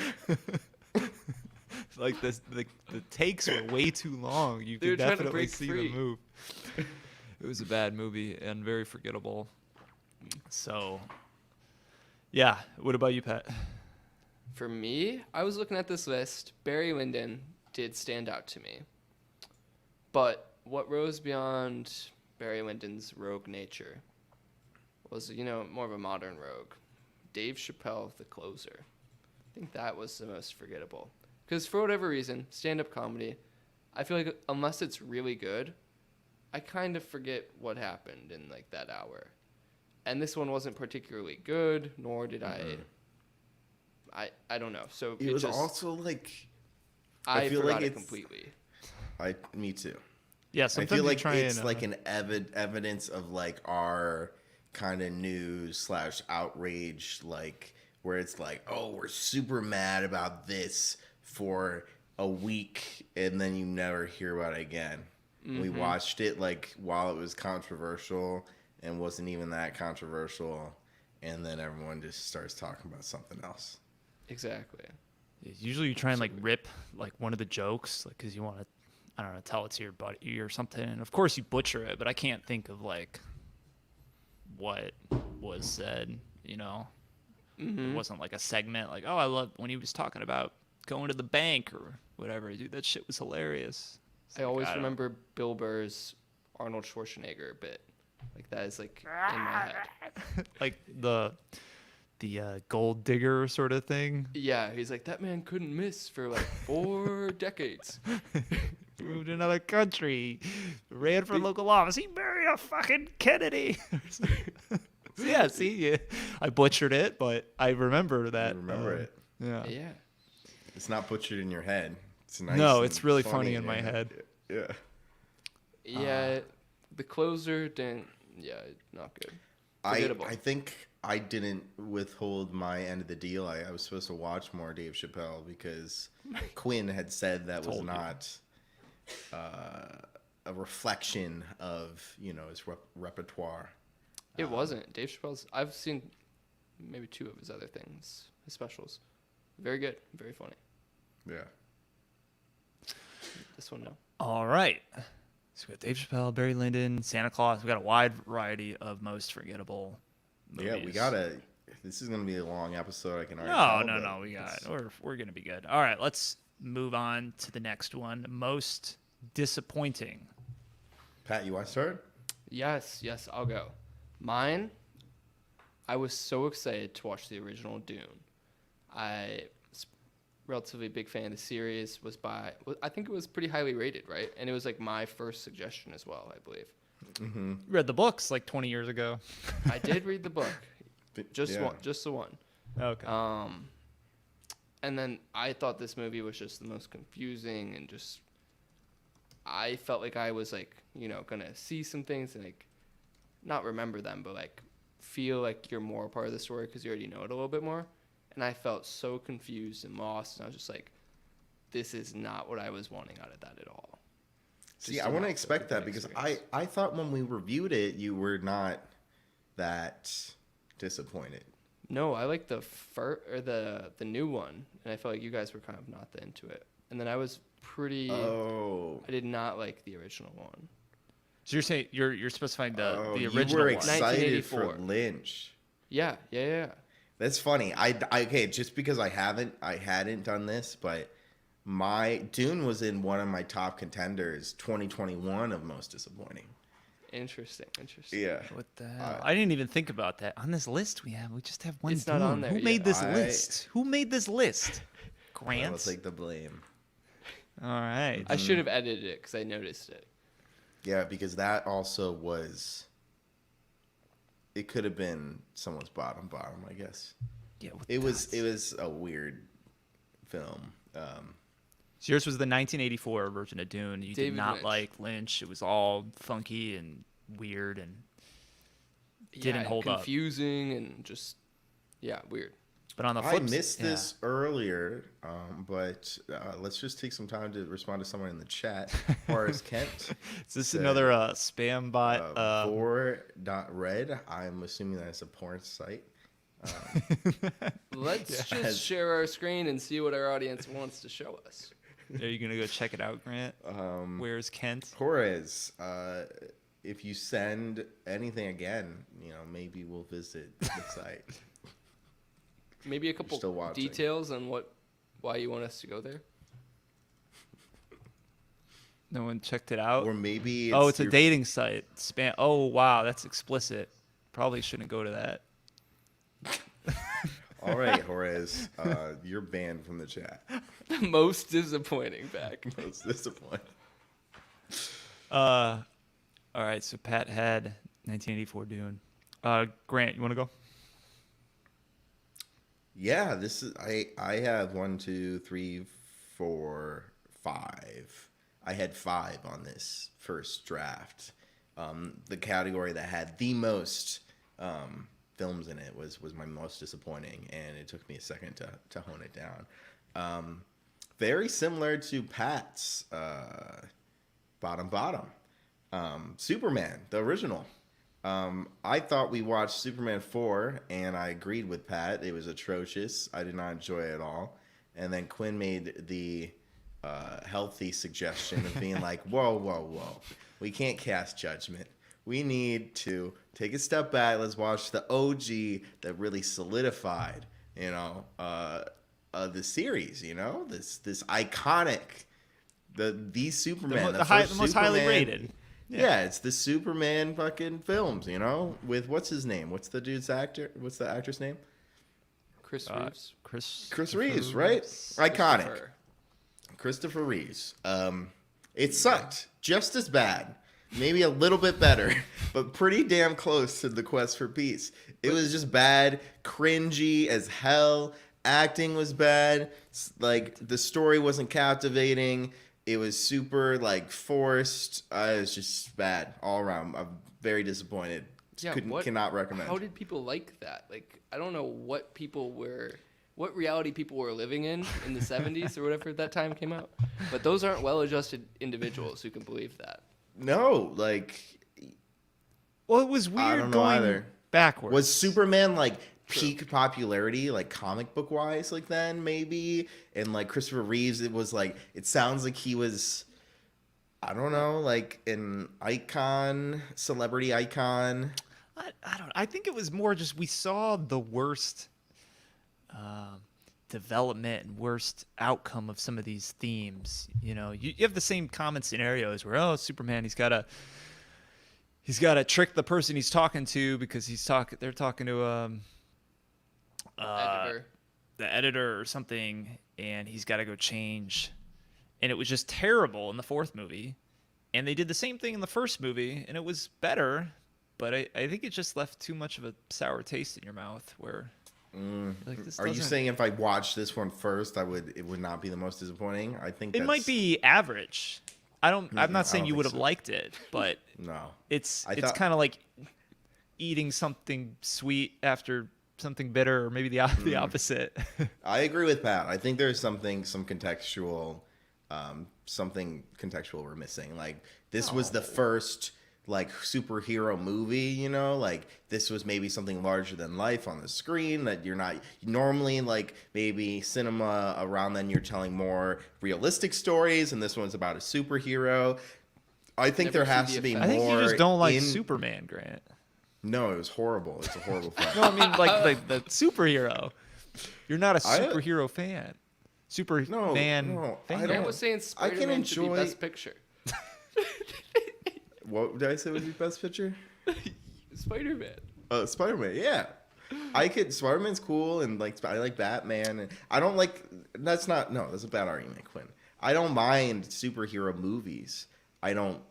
A: like the takes were way too long. You
C: They were
A: could
C: trying to
A: definitely
C: break
A: see
C: free.
A: them move. It was a bad movie and very forgettable. So, yeah. What about you, Pat?
C: For me, I was looking at this list. Barry Lyndon did stand out to me. But what rose beyond Barry Lyndon's rogue nature was, more of a modern rogue. Dave Chappelle, the closer. I think that was the most forgettable. Because for whatever reason, stand-up comedy, I feel like unless it's really good, I kind of forget what happened in like that hour. And this one wasn't particularly good, nor did I don't know. So
B: It was also like
C: I
B: feel
C: forgot
B: like
C: it
B: it's
C: completely.
B: me too.
A: Yeah,
B: I
A: sometimes
B: feel
A: you
B: like
A: try
B: it's
A: and,
B: like an evidence of like our kind of news / outrage, like where it's like, oh, we're super mad about this for a week, and then you never hear about it again. We watched it like while it was controversial and wasn't even that controversial, and then everyone just starts talking about something else.
C: Exactly.
A: usually you try and like rip like one of the jokes, like because you want to, I don't know, tell it to your buddy or something. And of course you butcher it, but I can't think of like what was said. You know, it wasn't like a segment like, oh, I love when he was talking about going to the bank or whatever. Dude, that shit was hilarious. It's
C: I
A: like,
C: always
A: don't-
C: remember Bill Burr's Arnold Schwarzenegger bit. Like that is like in my head.
A: like the gold digger sort of thing.
C: Yeah, he's like that man couldn't miss for like 4 decades.
A: Moved to another country, ran for local office. He married a fucking Kennedy. Yeah, see, I butchered it, but I remember that.
B: I remember it.
A: Yeah.
C: Yeah.
B: It's not butchered in your head. It's nice.
A: No,
B: and
A: it's really funny in my
B: and-
A: head.
B: Yeah.
C: Yeah, the closer didn't. Yeah, not good. Forgettable.
B: I think I didn't withhold my end of the deal. I was supposed to watch more Dave Chappelle because Quinn had said that was
A: Told you.
B: not a reflection of his repertoire.
C: It wasn't. Dave Chappelle's. I've seen maybe 2 of his other things, his specials. Very good, very funny.
B: Yeah.
C: This one, no.
A: All right. So we got Dave Chappelle, Barry Lyndon, Santa Claus. We got a wide variety of most forgettable movies.
B: Yeah, we gotta. This is gonna be a long episode. I can already.
A: No,
B: tell,
A: no. We got.
B: it's-
A: We're gonna be good. All right, let's move on to the next one. Most disappointing.
B: Pat, you want to start?
C: Yes, I'll go. Mine, I was so excited to watch the original Dune. I was a relatively big fan of the series. I think it was pretty highly rated, right? And it was like my first suggestion as well, I believe.
A: Read the books like 20 years ago.
C: I did read the book, just
B: Yeah.
C: the one.
A: Okay.
C: And then I thought this movie was just the most confusing and just I felt like I was like, gonna see some things and like not remember them, but like feel like you're more a part of the story because you already know it a little bit more. And I felt so confused and lost, and I was just like, this is not what I was wanting out of that at all.
B: See,
C: Just
B: I
C: did
B: want to
C: not feel
B: expect
C: like
B: that
C: an
B: because
C: experience.
B: I thought when we reviewed it, you were not that disappointed.
C: No, I like the new one, and I felt like you guys were kind of not that into it. And then I was pretty.
B: Oh.
C: I did not like the original one.
A: So you're saying you're specifying the
B: You
A: original
B: were
A: one.
B: excited for
C: 1984.
B: Lynch.
C: Yeah.
B: That's funny. Okay, just because I hadn't done this, but my Dune was in one of my top contenders, 2021 of most disappointing.
C: Interesting.
B: Yeah.
A: What the hell? I didn't even think about that. On this list we just have one
C: It's not on
A: Dune.
C: there
A: Who
C: yet.
A: made this
B: I-
A: list? Who made this list?
B: I'll
A: Grant.
B: take the blame.
A: All right.
C: I should have edited it because I noticed it.
B: Yeah, because that also was. It could have been someone's bottom, I guess.
A: Yeah, what
B: It
A: the-
B: was a weird film.
A: So yours was the 1984 version of Dune. You
C: David
A: did not
C: Lynch.
A: like Lynch. It was all funky and weird and didn't
C: Yeah,
A: hold up.
C: confusing and just weird.
A: But on the
B: I
A: flip,
B: missed
A: yeah.
B: this earlier, but let's just take some time to respond to someone in the chat. Horace Kent.
A: Is this
B: said,
A: another spam bot?
B: Vor.red. I'm assuming that's a porn site.
C: Let's just share our screen and see what our audience wants to show us.
A: Are you gonna go check it out, Grant? Where's Kent?
B: Horace, if you send anything again, maybe we'll visit the site.
C: Maybe a couple
B: still watching.
C: details on why you want us to go there.
A: No one checked it out.
B: Or maybe
A: Oh, it's a
B: your-
A: dating site. Spam. Oh, wow, that's explicit. Probably shouldn't go to that.
B: All right, Horace, you're banned from the chat.
C: The most disappointing back.
B: Most disappointing.
A: All right, so Pat had 1984 Dune. Grant, you want to go?
B: Yeah, this is I have one, two, three, four, five. I had five on this first draft. The category that had the most films in it was my most disappointing, and it took me a second to hone it down. Very similar to Pat's bottom. Superman, the original. I thought we watched Superman 4, and I agreed with Pat. It was atrocious. I did not enjoy it at all. And then Quinn made the healthy suggestion of being like, whoa. We can't cast judgment. We need to take a step back. Let's watch the OG that really solidified, the series, this iconic, the Superman,
A: The
B: first
A: most highly
B: Superman.
A: rated.
B: Yeah, it's the Superman fucking films, with what's his name? What's the actor's name?
C: Chris Reeves.
B: Chris Reeves, right? Iconic. Christopher Reeves. It sucked. Just as bad. Maybe a little bit better, but pretty damn close to The Quest for Peace. It was just bad, cringy as hell. Acting was bad. Like, the story wasn't captivating. It was super, forced. It was just bad all around. I'm very disappointed.
C: Yeah,
B: Cannot recommend.
C: How did people like that? Like, I don't know what reality people were living in the 70s or whatever that time came out. But those aren't well-adjusted individuals who can believe that.
B: No,
A: Well, it was
B: I
A: weird
B: don't know
A: going
B: either.
A: backwards.
B: Was Superman peak popularity, comic book wise, then maybe? And Christopher Reeves, it was it sounds like he was, I don't know, an icon, celebrity icon.
A: I don't. I think it was more just we saw the worst development and worst outcome of some of these themes. You have the same common scenarios where Superman, he's got to trick the person he's talking to because they're talking to
C: Editor.
A: the editor or something, and he's got to go change. And it was just terrible in the fourth movie. And they did the same thing in the first movie, and it was better. But I think it just left too much of a sour taste in your mouth. Where this
B: Are you
A: doesn't-
B: saying if I watched this one first, it would not be the most disappointing? I think
A: it might be average? I'm not saying
B: don't
A: you would
B: think
A: have
B: so.
A: liked it, but
B: No.
A: it's
B: I thought-
A: kind of like eating something sweet after something bitter, or maybe the opposite.
B: I agree with Pat. I think there's some contextual we're missing. This was the first superhero movie, this was maybe something larger than life on the screen that you're not normally, maybe cinema around then you're telling more realistic stories, and this one's about a superhero. I think
C: Never
B: there has
C: see
B: to
C: the
B: be
C: effect.
A: I think
B: more.
A: you just don't like
B: in-
A: Superman, Grant.
B: No, it was horrible. It's a horrible film.
A: No, I mean like the superhero. You're not a superhero fan. Superman
B: No,
A: fan.
B: I
C: Grant
B: don't-
C: was saying
B: I can
C: Spider-Man should be
B: enjoy-
C: Best Picture.
B: What did I say was your best picture?
C: Spider-Man.
B: Spider-Man, yeah. Spider-Man's cool, and I like Batman, and I don't that's a bad argument, Quinn. I don't mind superhero movies. I don't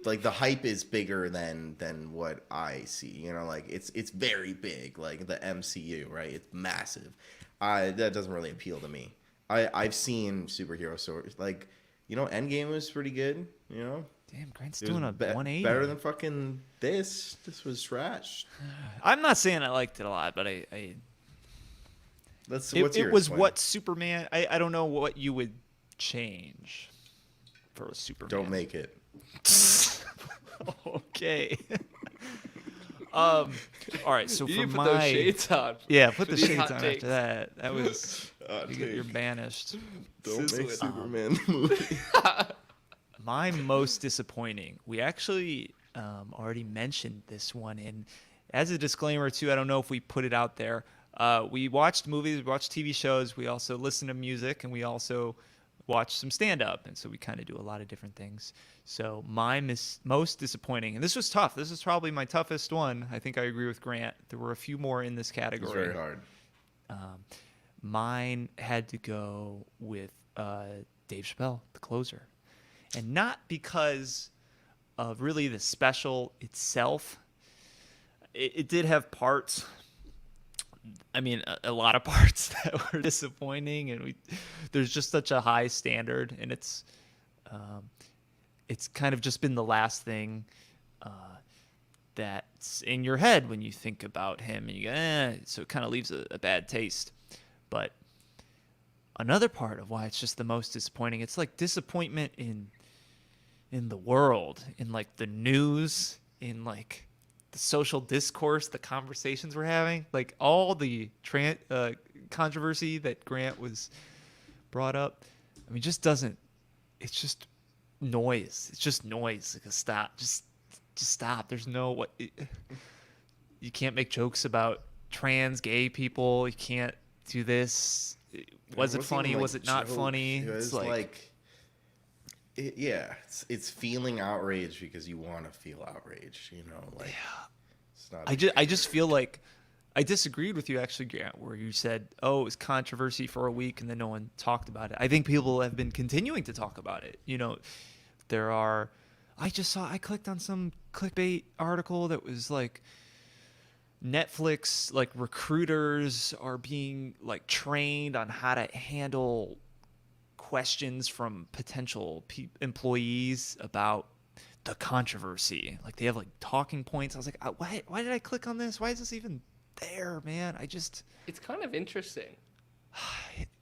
B: the hype is bigger than what I see. It's very big, the MCU, right? It's massive. That doesn't really appeal to me. I've seen superhero stories, Endgame was pretty good,
A: Damn, Grant's
B: It was
A: doing a 180.
B: better than fucking this. This was trash.
A: I'm not saying I liked it a lot, but
B: What's
A: it
B: yours,
A: was
B: Quinn?
A: what Superman. I don't know what you would change for a Superman.
B: Don't make it.
A: Okay. All right. So
C: You
A: for
C: need to put those
A: my
C: shades on.
A: yeah, put
C: for
A: the
C: these
A: shades
C: hot
A: on
C: takes.
A: after that. That was you're
B: take.
A: banished.
B: Don't
C: Sizzle
B: make
C: it.
B: Superman the movie.
A: My most disappointing. We actually already mentioned this one, and as a disclaimer too, I don't know if we put it out there. We watched movies, we watched TV shows, we also listened to music, and we also watched some stand-up, and so we kind of do a lot of different things. So my most disappointing, and this was tough. This is probably my toughest one. I think I agree with Grant. There were a few more in this
B: It's
A: category.
B: very hard.
A: Mine had to go with Dave Chappelle, The Closer. and not because of really the special itself. It did have parts. I mean, a lot of parts that were disappointing, and there's just such a high standard, and it's kind of just been the last thing that's in your head when you think about him, and you go, so it kind of leaves a bad taste. But another part of why it's just the most disappointing, it's like disappointment in the world, in like the news, in like the social discourse, the conversations we're having, like all the controversy that Grant was brought up. I mean, just doesn't. It's just noise. It's just noise. Like stop. Just stop. There's no what. You can't make jokes about trans gay people. You can't do this. Was it funny? Was it not funny?
B: It's like it's feeling outraged because you want to feel outraged, like it's not.
A: I just feel like I disagreed with you actually, Grant, where you said, "Oh, it was controversy for a week and then no one talked about it." I think people have been continuing to talk about it. There are. I clicked on some clickbait article that was like Netflix, like recruiters are being like trained on how to handle questions from potential employees about the controversy. Like they have like talking points. I was like, why did I click on this? Why is this even there, man?
C: It's kind of interesting,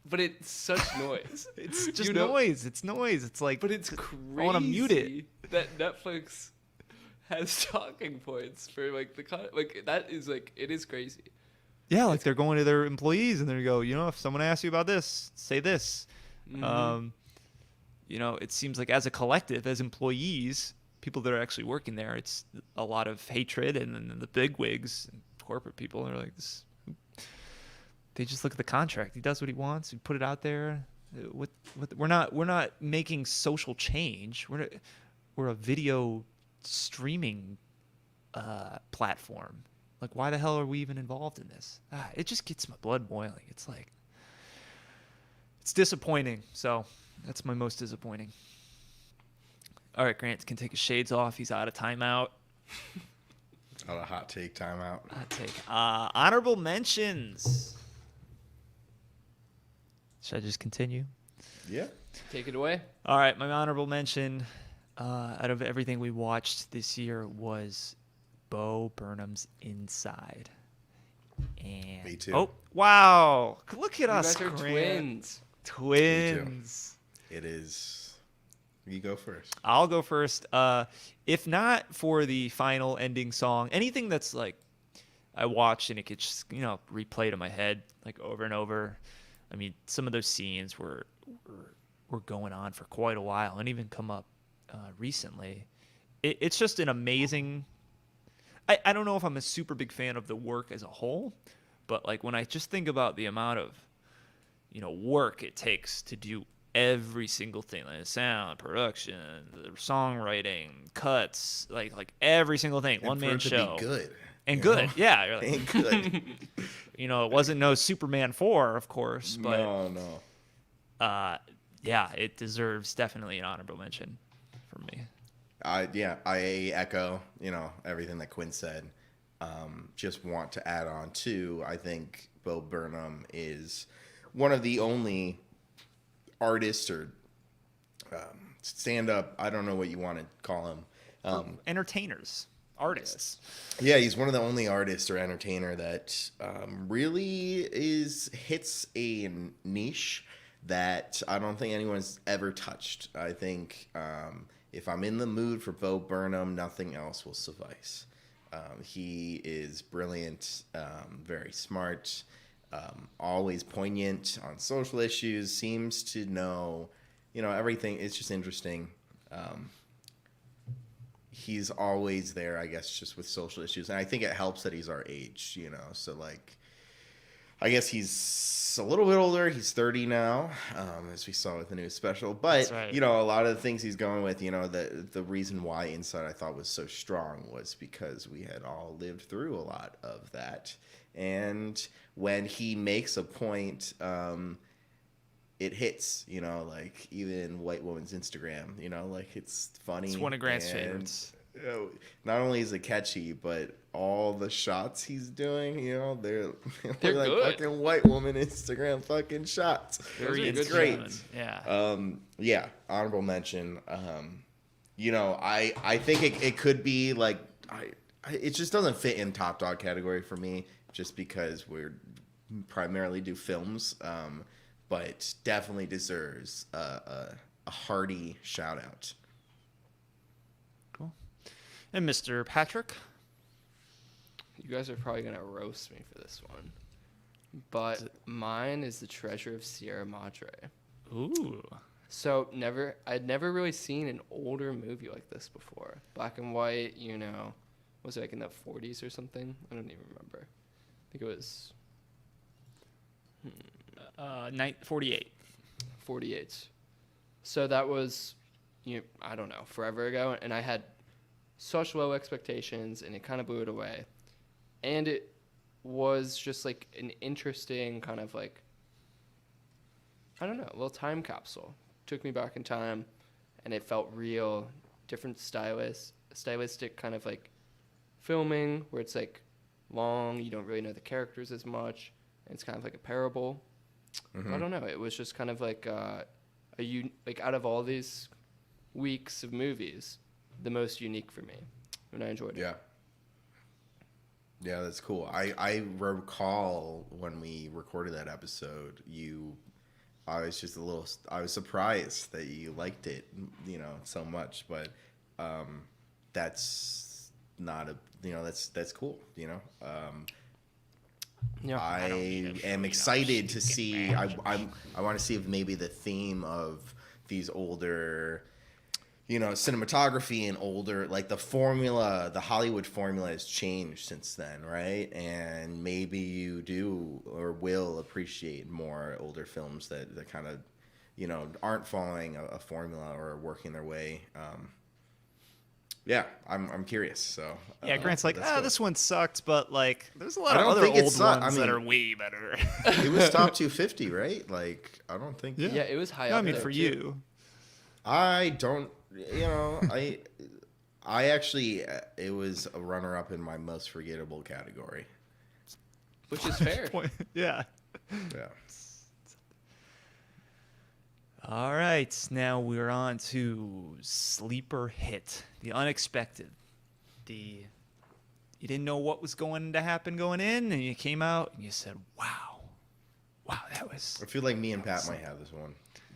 C: but it's such noise.
A: It's just noise. It's noise. It's like,
C: but it's crazy.
A: I want to mute it.
C: That Netflix has talking points for like that is like, it is crazy.
A: Yeah, like they're going to their employees and they go, if someone asks you about this, say this. Mm-hmm. It seems like as a collective, as employees, people that are actually working there, it's a lot of hatred, and then the bigwigs, corporate people, are like this. They just look at the contract. He does what he wants. We put it out there. We're not making social change. We're a video streaming platform. Like, why the hell are we even involved in this? It just gets my blood boiling. It's like, it's disappointing. So that's my most disappointing. All right, Grant can take his shades off. He's out of timeout.
B: Out of hot take timeout.
A: Hot take. Honorable mentions. Should I just continue?
B: Yeah.
C: Take it away.
A: All right, my honorable mention out of everything we watched this year was Bo Burnham's Inside. And
B: Me too.
A: Oh, wow. Look at us,
C: guys are
A: Grant.
C: twins.
B: It is. You go first.
A: I'll go first. If not for the final ending song, anything that's like I watched and it could just, replay to my head like over and over. I mean, some of those scenes were going on for quite a while and even come up recently. It's just an amazing. I don't know if I'm a super big fan of the work as a whole, but like when I just think about the amount of work it takes to do every single thing, like the sound, production, the songwriting, cuts, like every single thing, one man show,
B: be good
A: and good, yeah, you're like,
B: and good.
A: It wasn't no Superman 4, of course, but
B: no.
A: Yeah, it deserves definitely an honorable mention from me.
B: I echo everything that Quinn said. Just want to add on too. I think Bo Burnham is one of the only artists or stand up. I don't know what you want to call him.
A: Entertainers, artists.
B: Yeah, he's one of the only artists or entertainer that really hits a niche that I don't think anyone's ever touched. I think if I'm in the mood for Bo Burnham, nothing else will suffice. He is brilliant, very smart, always poignant on social issues, seems to know, everything. It's just interesting. He's always there, I guess, just with social issues. And I think it helps that he's our age, so like, I guess he's a little bit older. He's 30 now, as we saw with the new special. But,
A: right.
B: A lot of the things he's going with, the reason why Inside I thought was so strong was because we had all lived through a lot of that. And when he makes a point, it hits, you know, like even white woman's Instagram, you know, like it's funny.
A: It's one of Grant's
B: and,
A: favorites.
B: you know, not only is it catchy, but all the shots he's doing, you know, they're like
C: good.
B: fucking white woman Instagram fucking shots.
C: Very
B: It's
C: good
B: great.
A: gentlemen. Yeah.
B: Yeah, honorable mention. You know, I think it could be like it just doesn't fit in top dog category for me, just because we're primarily do films. But definitely deserves a hearty shout out.
A: Cool. And Mr. Patrick?
C: You guys are probably gonna roast me for this one, but mine is The Treasure of Sierra Madre.
A: Ooh.
C: So I'd never really seen an older movie like this before. Black and white, you know, was it like in the 40s or something? I don't even remember. I think it was
A: 48.
C: 48. So that was, I don't know, forever ago, and I had such low expectations, and it kind of blew it away. And it was just like an interesting kind of like, I don't know, a little time capsule. Took me back in time, and it felt real, different stylistic kind of like filming where it's like long, you don't really know the characters as much, and it's kind of like a parable.
B: Mm-hmm.
C: I don't know. It was just kind of like like out of all these weeks of movies, the most unique for me, and I enjoyed it.
B: Yeah. Yeah, that's cool. I recall when we recorded that episode, I was surprised that you liked it, you know, so much, but that's not that's cool, you know.
C: Yeah.
B: I am excited to see. I want to see if maybe the theme of these older, you know, cinematography and older, like the Hollywood formula has changed since then, right? And maybe you do or will appreciate more older films that kind of, you know, aren't following a formula or working their way. Yeah, I'm curious. So
A: Yeah, Grant's like,
B: that's cool.
A: this one sucked, but like, there's a lot
B: I
A: of
B: don't
A: other
B: think it
A: old
B: sucked.
A: ones
B: I mean-
A: that are way better.
B: It was top 250, right? Like, I don't think.
A: Yeah.
C: Yeah, it was high
A: No,
C: up
A: I mean,
C: there,
A: for
C: too.
A: you.
B: I don't, you know, I actually, it was a runner up in my most forgettable category.
C: Which is fair.
A: Yeah.
B: Yeah.
A: All right, now we're on to sleeper hit, the unexpected, you didn't know what was going to happen going in, and you came out and you said, "Wow, that was."
B: I feel like me and Pat might have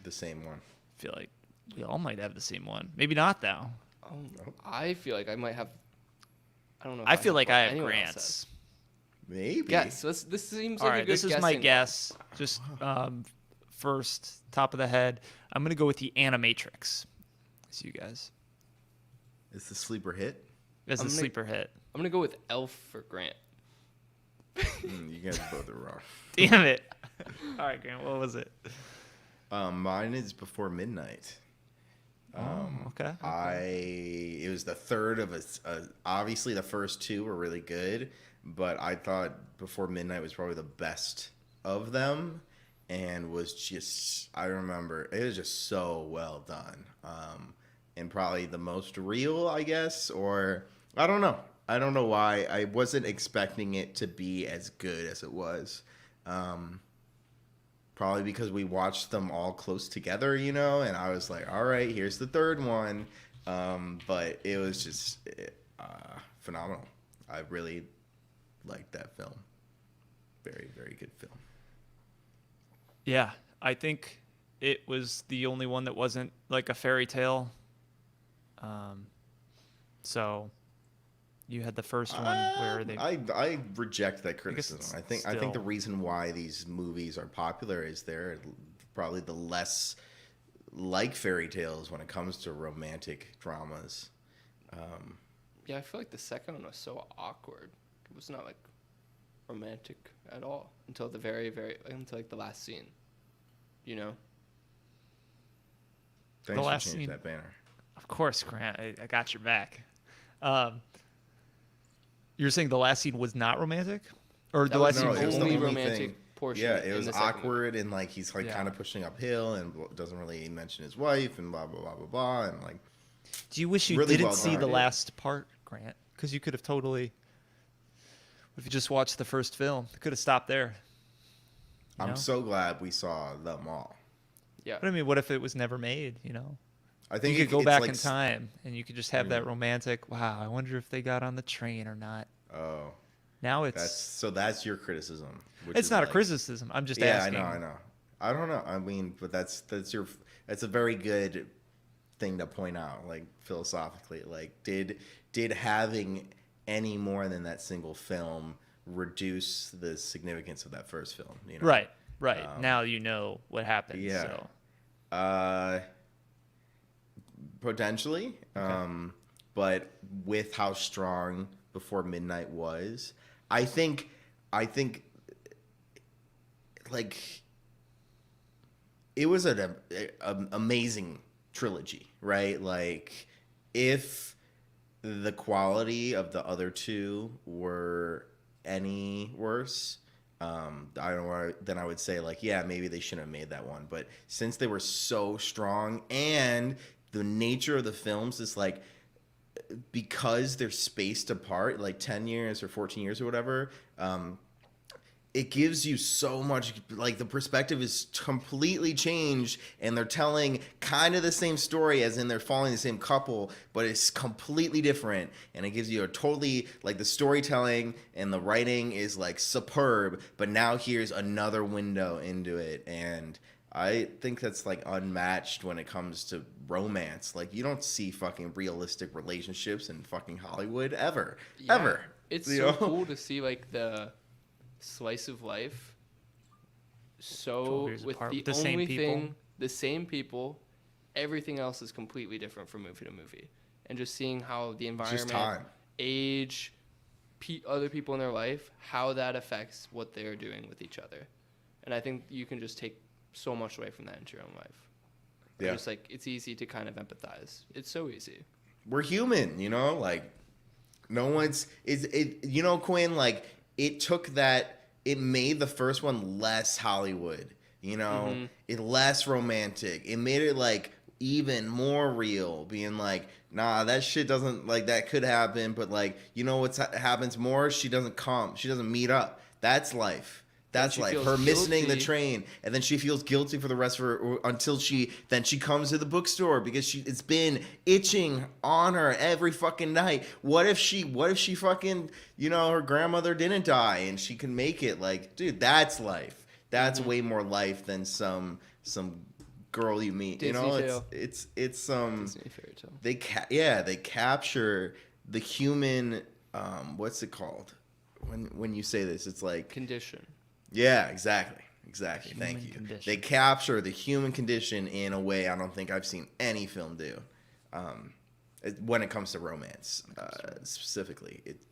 B: the same one.
A: I feel like we all might have the same one. Maybe not though.
C: I feel like I might have. I don't know. If
A: I feel like I have
C: anyone else
A: Grant's.
B: Maybe.
C: Guess. This seems
A: All
C: like
A: right,
C: a good
A: this is my
C: guessing.
A: guess. Just first, top of the head. I'm gonna go with the Animatrix. See you guys.
B: It's the sleeper hit.
A: As a
C: I'm gonna-
A: sleeper hit.
C: I'm gonna go with Elf for Grant.
B: You guys both are wrong.
A: Damn it. All right, Grant. What was it?
B: Mine is Before Midnight.
A: Okay.
B: It was the third of obviously the first two were really good, but I thought Before Midnight was probably the best of them, and was just, I remember it was just so well done, and probably the most real, I guess, or I don't know why I wasn't expecting it to be as good as it was. Probably because we watched them all close together, you know, and I was like, all right, here's the third one. But it was just phenomenal. I really liked that film. Very, very good film.
A: Yeah, I think it was the only one that wasn't like a fairy tale. So you had the first one where they.
B: I reject that criticism. I think
A: still-
B: the reason why these movies are popular is they're probably the less like fairy tales when it comes to romantic dramas.
C: Yeah, I feel like the second one was so awkward. It was not like romantic at all until the until like the last scene. You know?
B: Thanks
A: last
B: for changing
A: scene-
B: that banner.
A: Of course, Grant. I got your back. You're saying the last scene was not romantic, or
C: That
A: the
C: was
A: last
C: the
A: scene
B: it was the
C: only
B: only
C: romantic
B: thing.
C: portion.
B: Yeah, it
C: in
B: was
C: the second movie.
B: awkward, and like he's like
A: Yeah.
B: kind of pushing uphill, and doesn't really mention his wife, and blah blah blah blah blah, and like
A: Do you wish you
B: Really
A: didn't
B: well
A: see
B: done.
A: the last part, Grant? Because you could have totally, if you just watched the first film, you could have stopped there. You
B: I'm
A: know?
B: so glad we saw them all.
C: Yeah.
A: But I mean, what if it was never made? You know,
B: I think
A: you could go
B: it's
A: back
B: like
A: in time and you could just have that romantic. Wow, I wonder if they got on the train or not.
B: Oh,
A: Now it's
B: that's your criticism. Which
A: it's
B: is
A: not a
B: like-
A: criticism. I'm just
B: Yeah,
A: asking.
B: I know. I don't know. I mean, but that's a very good thing to point out, like philosophically. Like, did having any more than that single film reduce the significance of that first film? You know?
A: Right. Now you know what happened.
B: Yeah.
A: So.
B: Potentially. But with how strong Before Midnight was, I think like it was an amazing trilogy, right? Like if the quality of the other two were any worse, I don't want. Then I would say like, yeah, maybe they shouldn't have made that one. But since they were so strong, and the nature of the films is like, because they're spaced apart, like 10 years or 14 years or whatever, it gives you so much, like the perspective is completely changed, and they're telling kind of the same story, as in they're following the same couple, but it's completely different, and it gives you a totally, like the storytelling and the writing is like superb, but now here's another window into it, and I think that's like unmatched when it comes to romance. Like you don't see fucking realistic relationships in fucking Hollywood ever.
C: It's
B: You
C: so
B: know?
C: cool to see like the slice of life.
A: 12
C: So
A: years
C: with
A: apart,
C: the
A: with the
C: only
A: same people.
C: thing, the same people, everything else is completely different from movie to movie, and just seeing how the
B: It's just
C: environment,
B: time.
C: age, other people in their life, how that affects what they're doing with each other, and I think you can just take so much away from that into your own life.
B: Yeah.
C: Just like it's easy to kind of empathize. It's so easy.
B: We're human, you know, like no one's you know, Quinn, like it made the first one less Hollywood, you know, it less romantic. It made it like even more real, being like, nah, that shit doesn't, like that could happen, but like, you know what happens more? She doesn't meet up. That's life. That's
C: she
B: like
C: feels
B: her missing the
C: guilty.
B: train, and then she feels guilty for the rest of her until she comes to the bookstore because it's been itching on her every fucking night. What if she fucking, you know, her grandmother didn't die and she can make it? Like, dude, that's life. That's way more life than some girl you meet.
C: Disney
B: you know,
C: tale.
B: it's
C: Disney fairy tale.
B: they capture the human. What's it called? When you say this, it's like
C: Condition.
B: yeah, exactly. Thank
A: Human
B: you.
A: condition.
B: They capture the human condition in a way I don't think I've seen any film do. When it comes to romance, specifically, it's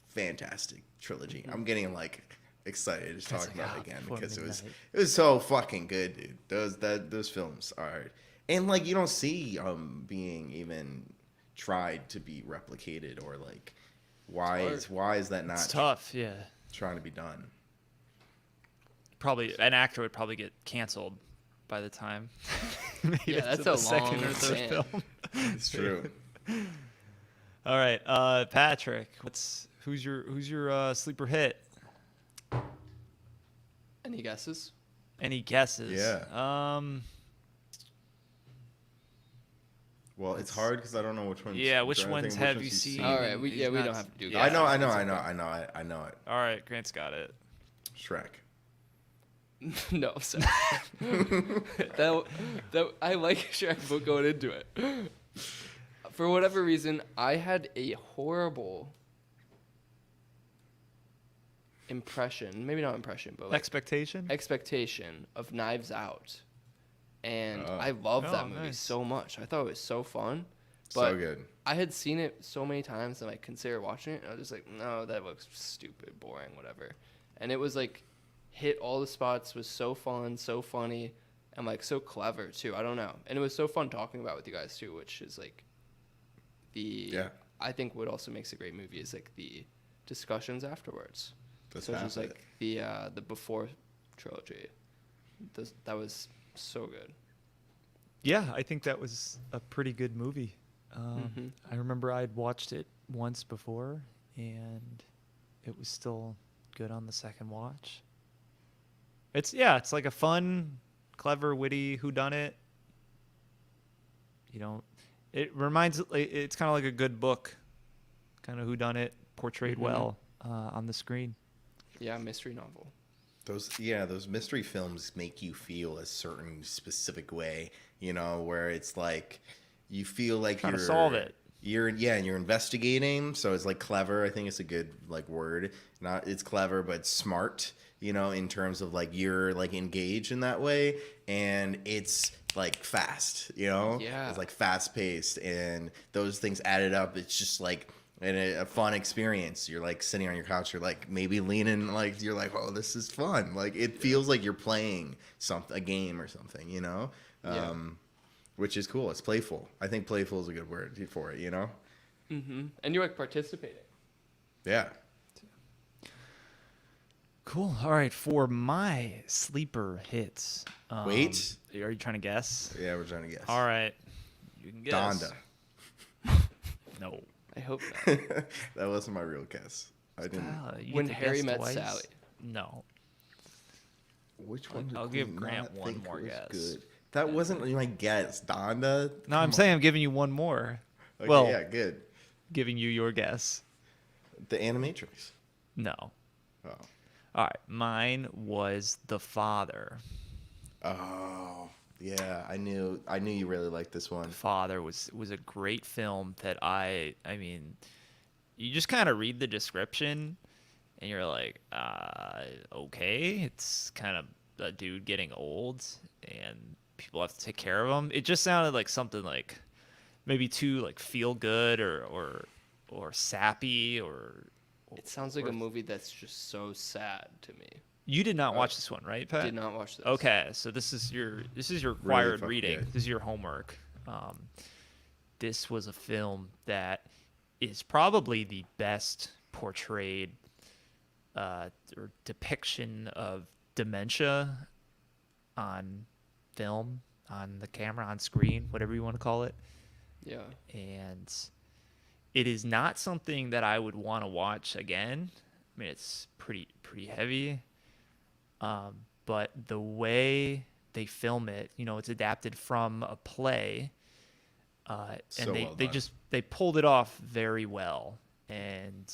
B: fantastic trilogy. I'm getting like excited to talk about it again
A: Before
B: because it
A: Midnight.
B: was so fucking good, dude. Those films are, and like you don't see being even tried to be replicated, or like why is that not
A: It's tough. Yeah.
B: trying to be done?
A: Probably an actor would probably get canceled by the time. made
C: Yeah,
A: it to
C: that's
A: the
C: a
A: second
C: long
A: or third
C: span.
A: film.
B: It's true.
A: All right, Patrick, who's your sleeper hit?
C: Any guesses?
A: Any guesses?
B: Yeah. Well, it's hard because I don't know which ones.
A: Yeah, which
B: I'm trying to
A: ones
B: think of
A: have
B: which
A: you
B: ones you've
A: seen?
C: All right, we
A: He's
C: don't
A: not-
C: have to do
A: Yeah.
C: that.
B: I
C: It's
B: know it.
A: All right, Grant's got it.
B: Shrek.
C: No, sorry. that I like Shrek, but going into it, for whatever reason, I had a horrible impression. Maybe not impression, but like
A: Expectation?
C: expectation of Knives Out, and
B: Oh.
C: I loved that
A: Oh,
C: movie
A: nice.
C: so much. I thought it was so fun.
B: So
C: But
B: good.
C: I had seen it so many times and I considered watching it, and I was just like, no, that looks stupid, boring, whatever. And it was like hit all the spots, was so fun, so funny, and like so clever too. I don't know. And it was so fun talking about it with you guys too, which is like I think what also makes a great movie is like the discussions afterwards.
B: That's
C: So just
B: half
C: like
B: it.
C: the before trilogy. That was so good.
A: Yeah, I think that was a pretty good movie. I remember I'd watched it once before, and it was still good on the second watch. It's like a fun, clever, witty whodunit. You know, it's kind of like a good book, kind of whodunit portrayed well on the screen.
C: Yeah, mystery novel.
B: Those mystery films make you feel a certain specific way, where it's like you feel like
A: Trying
B: you're
A: to solve it.
B: You're investigating, so it's like clever. I think it's a good like word. Not it's clever, but smart. In terms of like you're like engaged in that way, and it's like fast.
C: Yeah.
B: It's like fast paced, and those things added up. It's just like and a fun experience. You're like sitting on your couch. You're like maybe leaning, like you're like, oh, this is fun. Like it feels like you're playing a game or something. Which is cool. It's playful. I think playful is a good word for it.
C: And you're like participating.
B: Yeah.
A: Cool. All right, for my sleeper hits.
B: Wait.
A: Are you trying to guess?
B: Yeah, we're trying to guess.
A: All right, you can guess.
B: Donda.
A: No.
C: I hope not.
B: That wasn't my real guess. I didn't.
A: You get
C: When
A: to
C: Harry
A: guess
C: Met
A: twice.
C: Sally.
A: No.
B: Which one?
A: I'll
B: did
A: give
B: we
A: Grant
B: not
A: one
B: think
A: more
B: was
A: guess.
B: Good? That wasn't my guess. Donda.
A: No, I'm saying I'm giving you one more.
B: Okay,
A: well,
B: yeah, good.
A: giving you your guess.
B: The Animatrix.
A: No.
B: Oh.
A: All right, mine was The Father.
B: Oh, yeah. I knew you really liked this one.
A: The Father was a great film that I mean, you just kind of read the description and you're like, okay, it's kind of a dude getting old and people have to take care of him. It just sounded like something like maybe too like feel good or sappy or.
C: It sounds like a movie that's just so sad to me.
A: You did not watch this one, right, Pat?
C: Did not watch this.
A: Okay, so this is your required
B: fucking
A: reading.
B: good.
A: This is your homework. This was a film that is probably the best portrayed or depiction of dementia on film, on the camera, on screen, whatever you want to call it.
C: Yeah.
A: And it is not something that I would want to watch again. I mean, it's pretty heavy. But the way they film it, it's adapted from a play. And
B: So well
A: they
B: done.
A: they pulled it off very well. And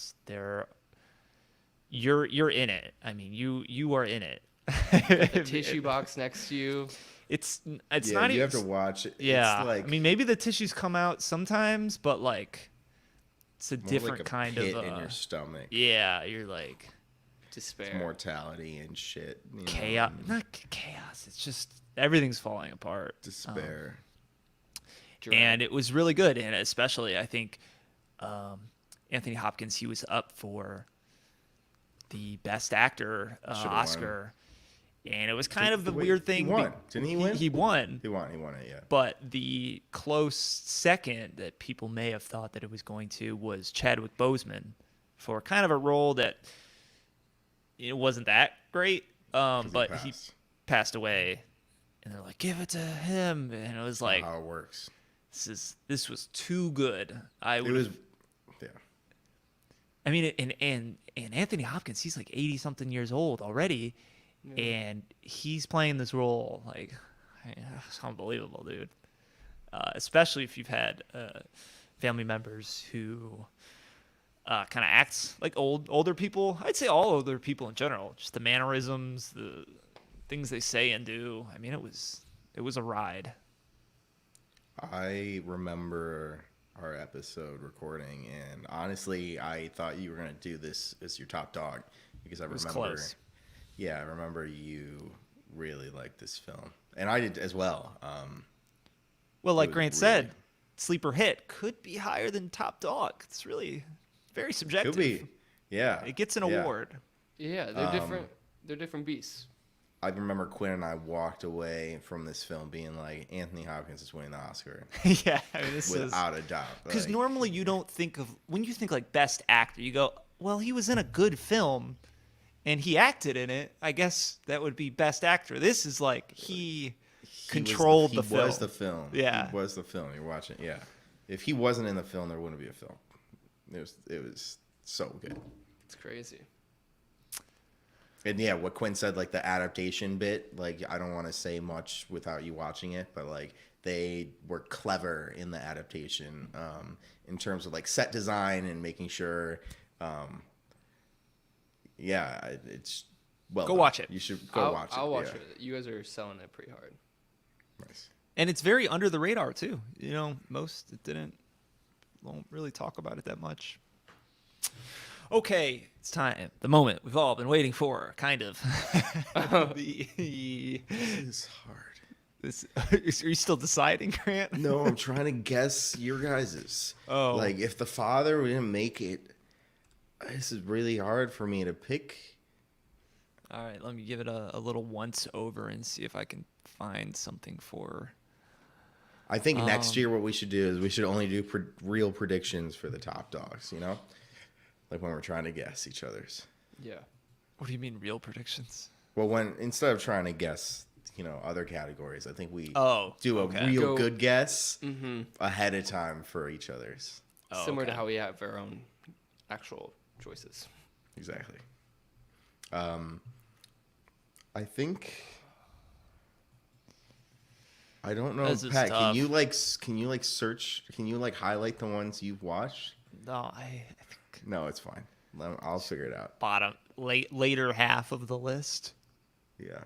A: you're in it. I mean, you are in it.
C: The tissue box next to you.
A: It's
B: Yeah,
A: not
B: you
A: even.
B: have to watch it.
A: Yeah,
B: It's like,
A: I mean, maybe the tissues come out sometimes, but like, it's a
B: more
A: different
B: like a
A: kind
B: pit
A: of.
B: in your stomach.
A: Yeah, you're like
C: Despair.
B: Mortality and shit.
A: chaos. Not chaos. It's just everything's falling apart.
B: Despair.
A: And it was really good, and especially I think Anthony Hopkins. He was up for the Best Actor
B: Should've
A: Oscar, and it was kind of the
B: Wait,
A: weird thing.
B: He won. Didn't he win?
A: He won.
B: He won it, yeah.
A: But the close second that people may have thought that it was going to was Chadwick Boseman for kind of a role that it wasn't that great. But he passed away, and they're like, "Give it to him," and it was like,
B: How it works.
A: "This was too good."
B: It was, yeah.
A: I mean, and Anthony Hopkins, he's like 80 something years old already, and he's playing this role like it's unbelievable, dude. Especially if you've had family members who kind of acts like older people. I'd say all older people in general, just the mannerisms, the things they say and do. I mean, it was a ride.
B: I remember our episode recording, and honestly, I thought you were gonna do this as your top dog because I
A: was
B: remember.
A: close.
B: Yeah, I remember you really liked this film, and I did as well.
A: Well, like
B: was
A: Grant
B: really-
A: said, sleeper hit could be higher than top dog. It's really very subjective.
B: Could be, yeah.
A: It gets an
B: yeah.
A: award.
C: Yeah, they're different. They're different beasts.
B: I remember Quinn and I walked away from this film being like, Anthony Hopkins is winning the Oscar
A: Yeah, I mean, this is
B: without a doubt.
A: because
B: Like,
A: normally you don't think of when you think like best actor, you go, well, he was in a good film, and he acted in it, I guess that would be best actor. This is like he controlled the film.
B: He was the film.
A: Yeah.
B: He was the film. You're watching. Yeah. If he wasn't in the film, there wouldn't be a film. It was so good.
C: It's crazy.
B: And yeah, what Quinn said, like the adaptation bit, like I don't want to say much without you watching it, but like they were clever in the adaptation in terms of like set design and making sure. It's well.
A: Go
B: done.
A: watch it.
B: You should go watch it.
C: I'll watch
B: yeah.
C: it. You guys are selling it pretty hard.
B: Nice.
A: And it's very under the radar too. You know, most won't really talk about it that much. Okay, it's time. The moment we've all been waiting for, kind of.
B: It's hard.
A: Are you still deciding, Grant?
B: No, I'm trying to guess your guys's.
A: Oh.
B: Like if the father didn't make it, this is really hard for me to pick.
A: All right, let me give it a little once over and see if I can find something for.
B: I think next year what we should do is we should only do real predictions for the top dogs, you know? Like when we're trying to guess each other's.
C: Yeah.
A: What do you mean, real predictions?
B: Well, instead of trying to guess, other categories, I think we do a
A: okay.
B: real good guess ahead of time for each other's.
A: Oh,
C: Similar to
A: okay.
C: how we have our own actual choices.
B: Exactly. I think. I don't know,
A: This is
B: Pat.
A: tough.
B: Can you search? Can you highlight the ones you've watched?
A: No, I think
B: No, it's fine. I'll figure it out.
A: bottom later half of the list.
B: Yeah.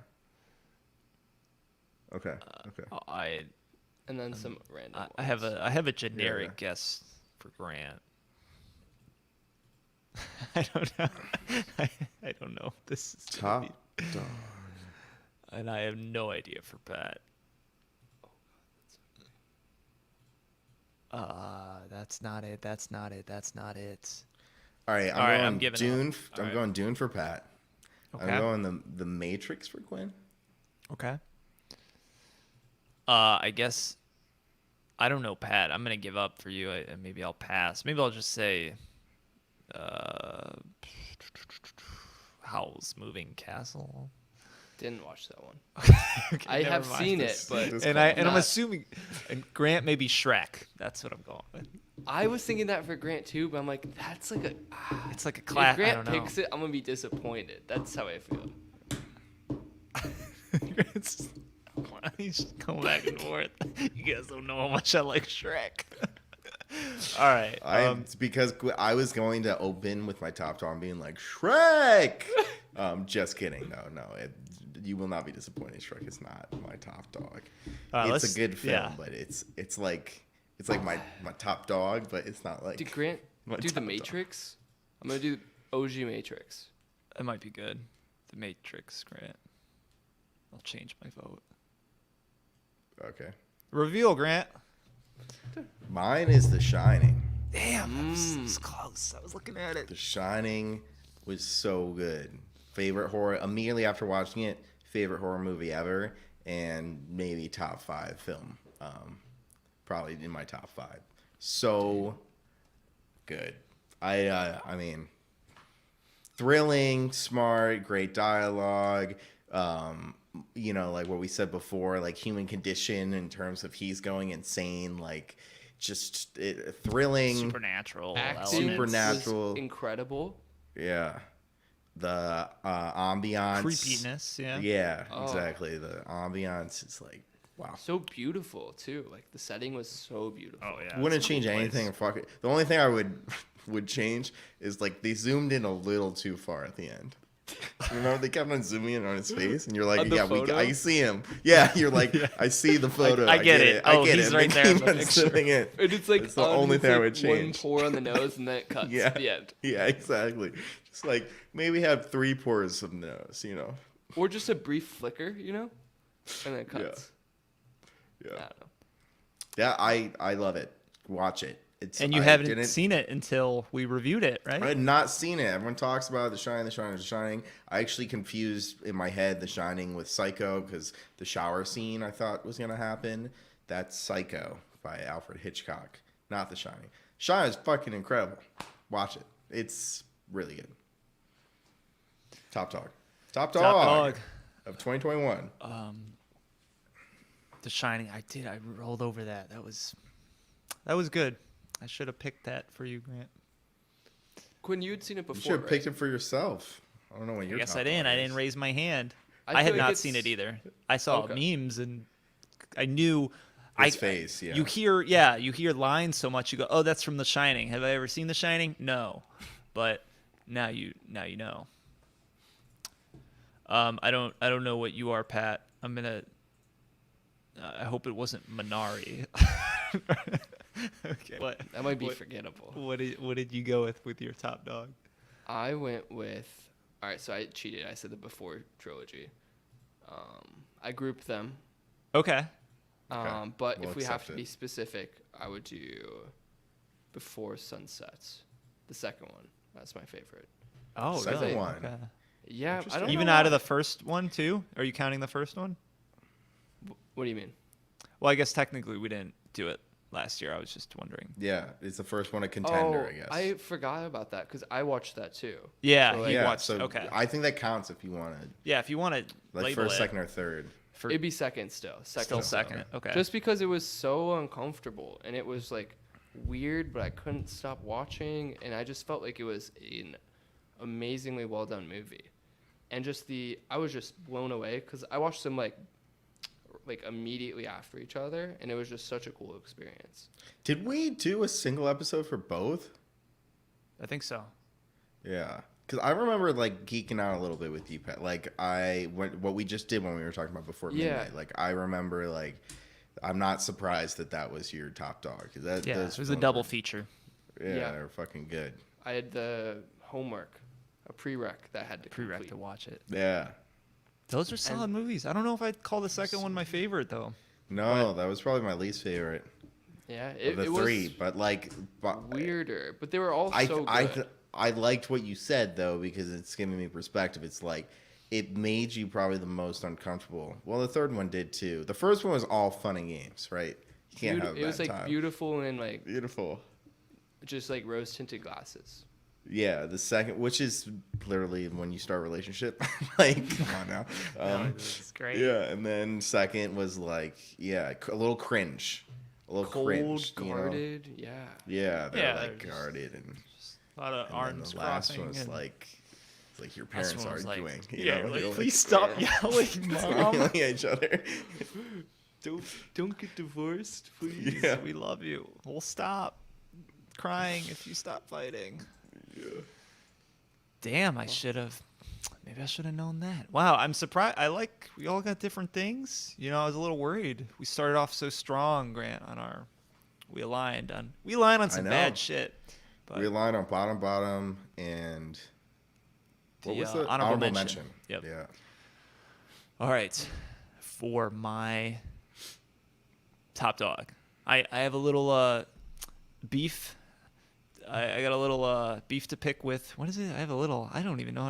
B: Okay. Okay.
C: And then some random ones.
A: I have a generic
B: Yeah.
A: guess for Grant. I don't know. I don't know. This is gonna
B: Top
A: be-
B: dog.
A: and I have no idea for Pat. That's not it. That's not it. That's not it.
B: All right.
A: All right, I'm
B: going
A: giving
B: Dune.
A: up. All
B: I'm
A: right.
B: going Dune for Pat.
A: Okay.
B: I'm going the Matrix for Quinn.
A: Okay. I guess I don't know, Pat. I'm gonna give up for you. Maybe I'll pass. Maybe I'll just say, Howl's Moving Castle.
C: Didn't watch that one.
A: Okay,
C: I
A: never
C: have
A: mind.
C: seen it, but
B: This
A: I'm
C: not-
A: assuming, and Grant maybe Shrek. That's what I'm going with.
C: I was thinking that for Grant too, but I'm like, that's like a.
A: It's like a
C: If
A: class. I
C: Grant
A: don't know.
C: picks it, I'm gonna be disappointed. That's how I feel.
A: Grant's- He's going back and forth. You guys don't know how much I like Shrek. All right.
B: It's because I was going to open with my top dog being like Shrek. Just kidding. No. You will not be disappointed. Shrek is not my top dog. It's
A: let's-
B: a good film,
A: yeah.
B: but it's like my top dog, but it's not like.
C: Did Grant
B: my
C: do
B: top
C: the
B: dog.
C: Matrix? I'm gonna do OG Matrix.
A: That might be good. The Matrix, Grant. I'll change my vote.
B: Okay.
A: Reveal, Grant.
B: Mine is The Shining.
A: Damn, that was close. I was looking at it.
B: The Shining was so good. Favorite horror immediately after watching it. Favorite horror movie ever, and maybe top 5 film. Probably in my top 5. So good. I mean, thrilling, smart, great dialogue. Like what we said before, like human condition in terms of he's going insane. Like just thrilling.
A: Supernatural
C: Acting
A: elements.
B: Supernatural.
C: was incredible.
B: Yeah. The ambiance.
A: Creepiness, yeah.
B: Yeah,
C: Oh.
B: exactly. The ambiance is like, wow.
C: So beautiful too. Like the setting was so beautiful.
A: Oh yeah.
B: Wouldn't
A: it's a
B: change
A: cool
B: anything.
A: place.
B: Fuck it. The only thing I would change is like they zoomed in a little too far at the end. Remember they kept on zooming in on his face, and you're like,
C: On the
B: yeah,
C: photo?
B: I see him. Yeah, you're like, I see the photo.
A: I get it.
B: I
A: Oh,
B: get
A: he's
B: it.
A: right
B: They
A: there in
B: keep
A: the
B: on
A: picture.
B: zooming in.
C: And it's like
B: It's the
C: on
B: only
C: his,
B: thing I
C: like,
B: would change.
C: One pour on the nose, and then it cuts
B: Yeah.
C: at the end.
B: Yeah, exactly. Just like maybe have 3 pours of nose,
C: Or just a brief flicker, and then it cuts. I
B: Yeah.
C: don't know.
B: Yeah, I love it. Watch it.
A: And you haven't seen it until we reviewed it, right?
B: I had not seen it. Everyone talks about The Shining, The Shining, The Shining. I actually confused in my head The Shining with Psycho because the shower scene I thought was going to happen. That's Psycho by Alfred Hitchcock, not The Shining. Shining is fucking incredible. Watch it. It's really good. Top dog.
A: Top dog.
B: Of 2021.
A: The Shining. I rolled over that. That was good. I should have picked that for you, Grant.
C: Quinn, you'd seen it before.
B: You should have
C: right?
B: picked it for yourself. I don't know what your
A: I guess
B: top
A: I didn't.
B: dog
A: I
B: is.
A: didn't raise my hand.
C: I
A: I had
C: feel like
A: not
C: it's-
A: seen it either. I saw
C: Okay.
A: memes and I knew.
B: His face, yeah.
A: You hear lines so much. You go, oh, that's from The Shining. Have I ever seen The Shining? No, but now you know. I don't know what you are, Pat. I'm gonna. I hope it wasn't Minari. Okay. What?
C: That might be
A: what,
C: forgettable.
A: What did you go with your top dog?
C: I went with. All right, so I cheated. I said the Before trilogy. I grouped them.
A: Okay.
C: But
B: We'll
C: if we have
B: accept
C: to
B: it.
C: be specific, I would do Before Sunsets, the second one. That's my favorite.
A: Oh,
B: Second
A: really?
B: one.
A: Okay.
C: Yeah, I don't
A: Even
C: know
A: out
C: why.
A: of the first one too? Are you counting the first one?
C: What do you mean?
A: Well, I guess technically we didn't do it last year. I was just wondering.
B: Yeah, it's the first one a contender, I guess.
C: I forgot about that because I watched that too.
A: Yeah,
C: So, like,
A: he
B: yeah,
A: watched.
B: so
A: Okay.
B: I think that counts if you want to,
A: Yeah, if you want to
B: like
A: label
B: first,
A: it
B: second, or third.
A: for
C: It'd be second still.
A: still second. Okay.
C: Just because it was so uncomfortable and it was like weird, but I couldn't stop watching, and I just felt like it was an amazingly well done movie, and I was just blown away because I watched them like immediately after each other, and it was just such a cool experience.
B: Did we do a single episode for both?
A: I think so.
B: Yeah. Because I remember, like, geeking out a little bit with you, Pat. Like, what we just did when we were talking about Before
C: Yeah.
B: Midnight. Like, I remember, like, I'm not surprised that was your top dog. 'Cause
A: Yeah,
B: those
A: it was a
B: ones
A: double
B: were-
A: feature.
B: Yeah,
C: Yeah.
B: they're fucking good.
C: I had the homework, a prereq that I had to
A: Prereq
C: complete.
A: to watch it.
B: Yeah.
A: Those are solid movies. I don't know if I'd call the second one my favorite though.
B: No, that was probably my least favorite
C: Yeah,
B: of
C: it
B: the
C: was
B: three. But, like,
C: weirder, but they were all
B: I,
C: so
B: I,
C: good.
B: I liked what you said, though, because it's giving me perspective. It's like, it made you probably the most uncomfortable. Well, the third one did, too. The first one was all fun and games, right? You can't have a
C: It was
B: bad
C: like
B: time.
C: beautiful and like
B: Beautiful.
C: just like rose tinted glasses.
B: Yeah, the second, which is literally when you start a relationship. Like, come on now.
A: It's great.
B: Yeah, and then second was like, yeah, a little cringe. A little cringe.
C: Cold
B: you know?
C: guarded, yeah.
B: Yeah, they're
A: Yeah,
B: like
A: they're just-
B: guarded. And
A: A lot of
B: then
A: arms
B: the last
A: crossing.
B: one was
A: and
B: like, it's like your
A: last
B: parents
A: one was
B: arguing.
A: like,
B: you
A: yeah,
B: know?
A: like,
B: They're
A: please stop
C: yeah.
A: yelling, mom.
B: yelling at each other.
A: Don't get divorced, please.
B: Yeah.
A: We love you. We'll stop crying if you stop fighting.
B: Yeah.
A: Damn, I should have. Maybe I should have known that. Wow, I'm surprised. We all got different things. You know, I was a little worried. We started off so strong, Grant, we aligned on some
B: know.
A: bad shit. But
B: We aligned on bottom, and what
A: The,
B: was
A: uh,
B: the
A: honorable mention. Yep.
B: Yeah.
A: all right, for my top dog, I have a little beef. I got a little beef to pick with. What is it? I don't even know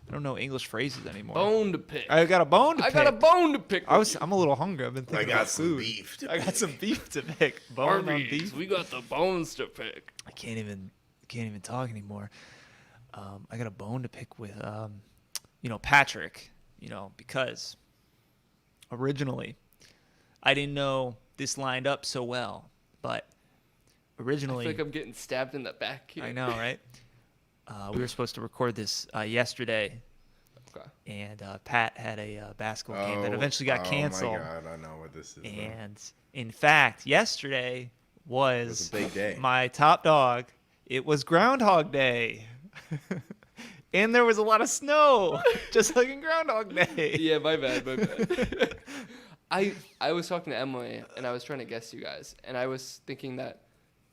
A: I don't know English phrases anymore.
C: Bone to pick.
A: I got a bone to
C: I
A: pick.
C: got a bone to pick.
A: I'm a little hungry. I've been
B: I
A: thinking
B: got
A: about
B: some
A: food.
B: beef.
A: I got some beef to pick. Bone on
C: Arby's.
A: beef.
C: We got the bones to pick.
A: I can't even talk anymore. I got a bone to pick with Patrick, because originally I didn't know this lined up so well, but
C: I
A: originally
C: feel like I'm getting stabbed in the back here.
A: I know, right? We were supposed to record this yesterday,
C: Okay.
A: and Pat had a basketball game that eventually got canceled.
B: Oh my god, I know what this is. though.
A: And in fact, yesterday was
B: a big day.
A: my top dog. It was Groundhog Day. And there was a lot of snow, just like in Groundhog Day.
C: Yeah, my bad. I was talking to Emily, and I was trying to guess you guys, and I was thinking that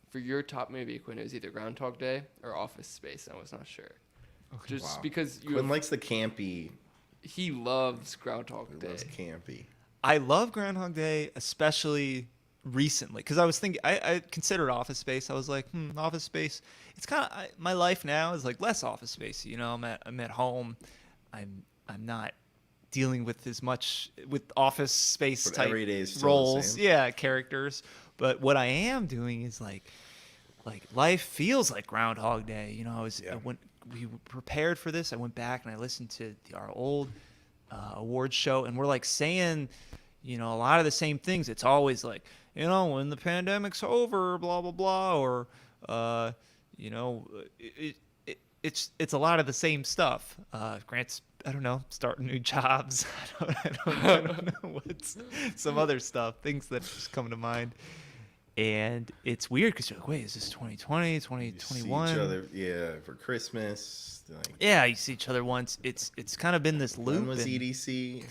C: for your top movie, Quinn, it was either Groundhog Day or Office Space. And I was not sure. Just
B: Wow.
C: because
B: Quinn likes the campy.
C: he loves Groundhog
B: He
C: Day.
B: loves campy.
A: I love Groundhog Day, especially recently, because I was thinking, I considered Office Space. I was like, Office Space. It's kind of my life now is like less Office Space. I'm at home. I'm not dealing with as much with Office Space
B: But
A: type
B: every day is still the
A: roles.
B: same.
A: Yeah, characters. But what I am doing is like life feels like Groundhog Day. I was
B: Yeah.
A: we prepared for this. I went back and I listened to our old awards show, and we're like saying, a lot of the same things. It's always like, when the pandemic's over, blah blah blah, or it's a lot of the same stuff. Grant's, I don't know, starting new jobs. I don't know what's some other stuff, things that just come to mind. And it's weird because you're like, wait, is this 2020, 2021?
B: You see each other, yeah, for Christmas. Like,
A: yeah, you see each other once. It's kind of been this loop.
B: when was EDC?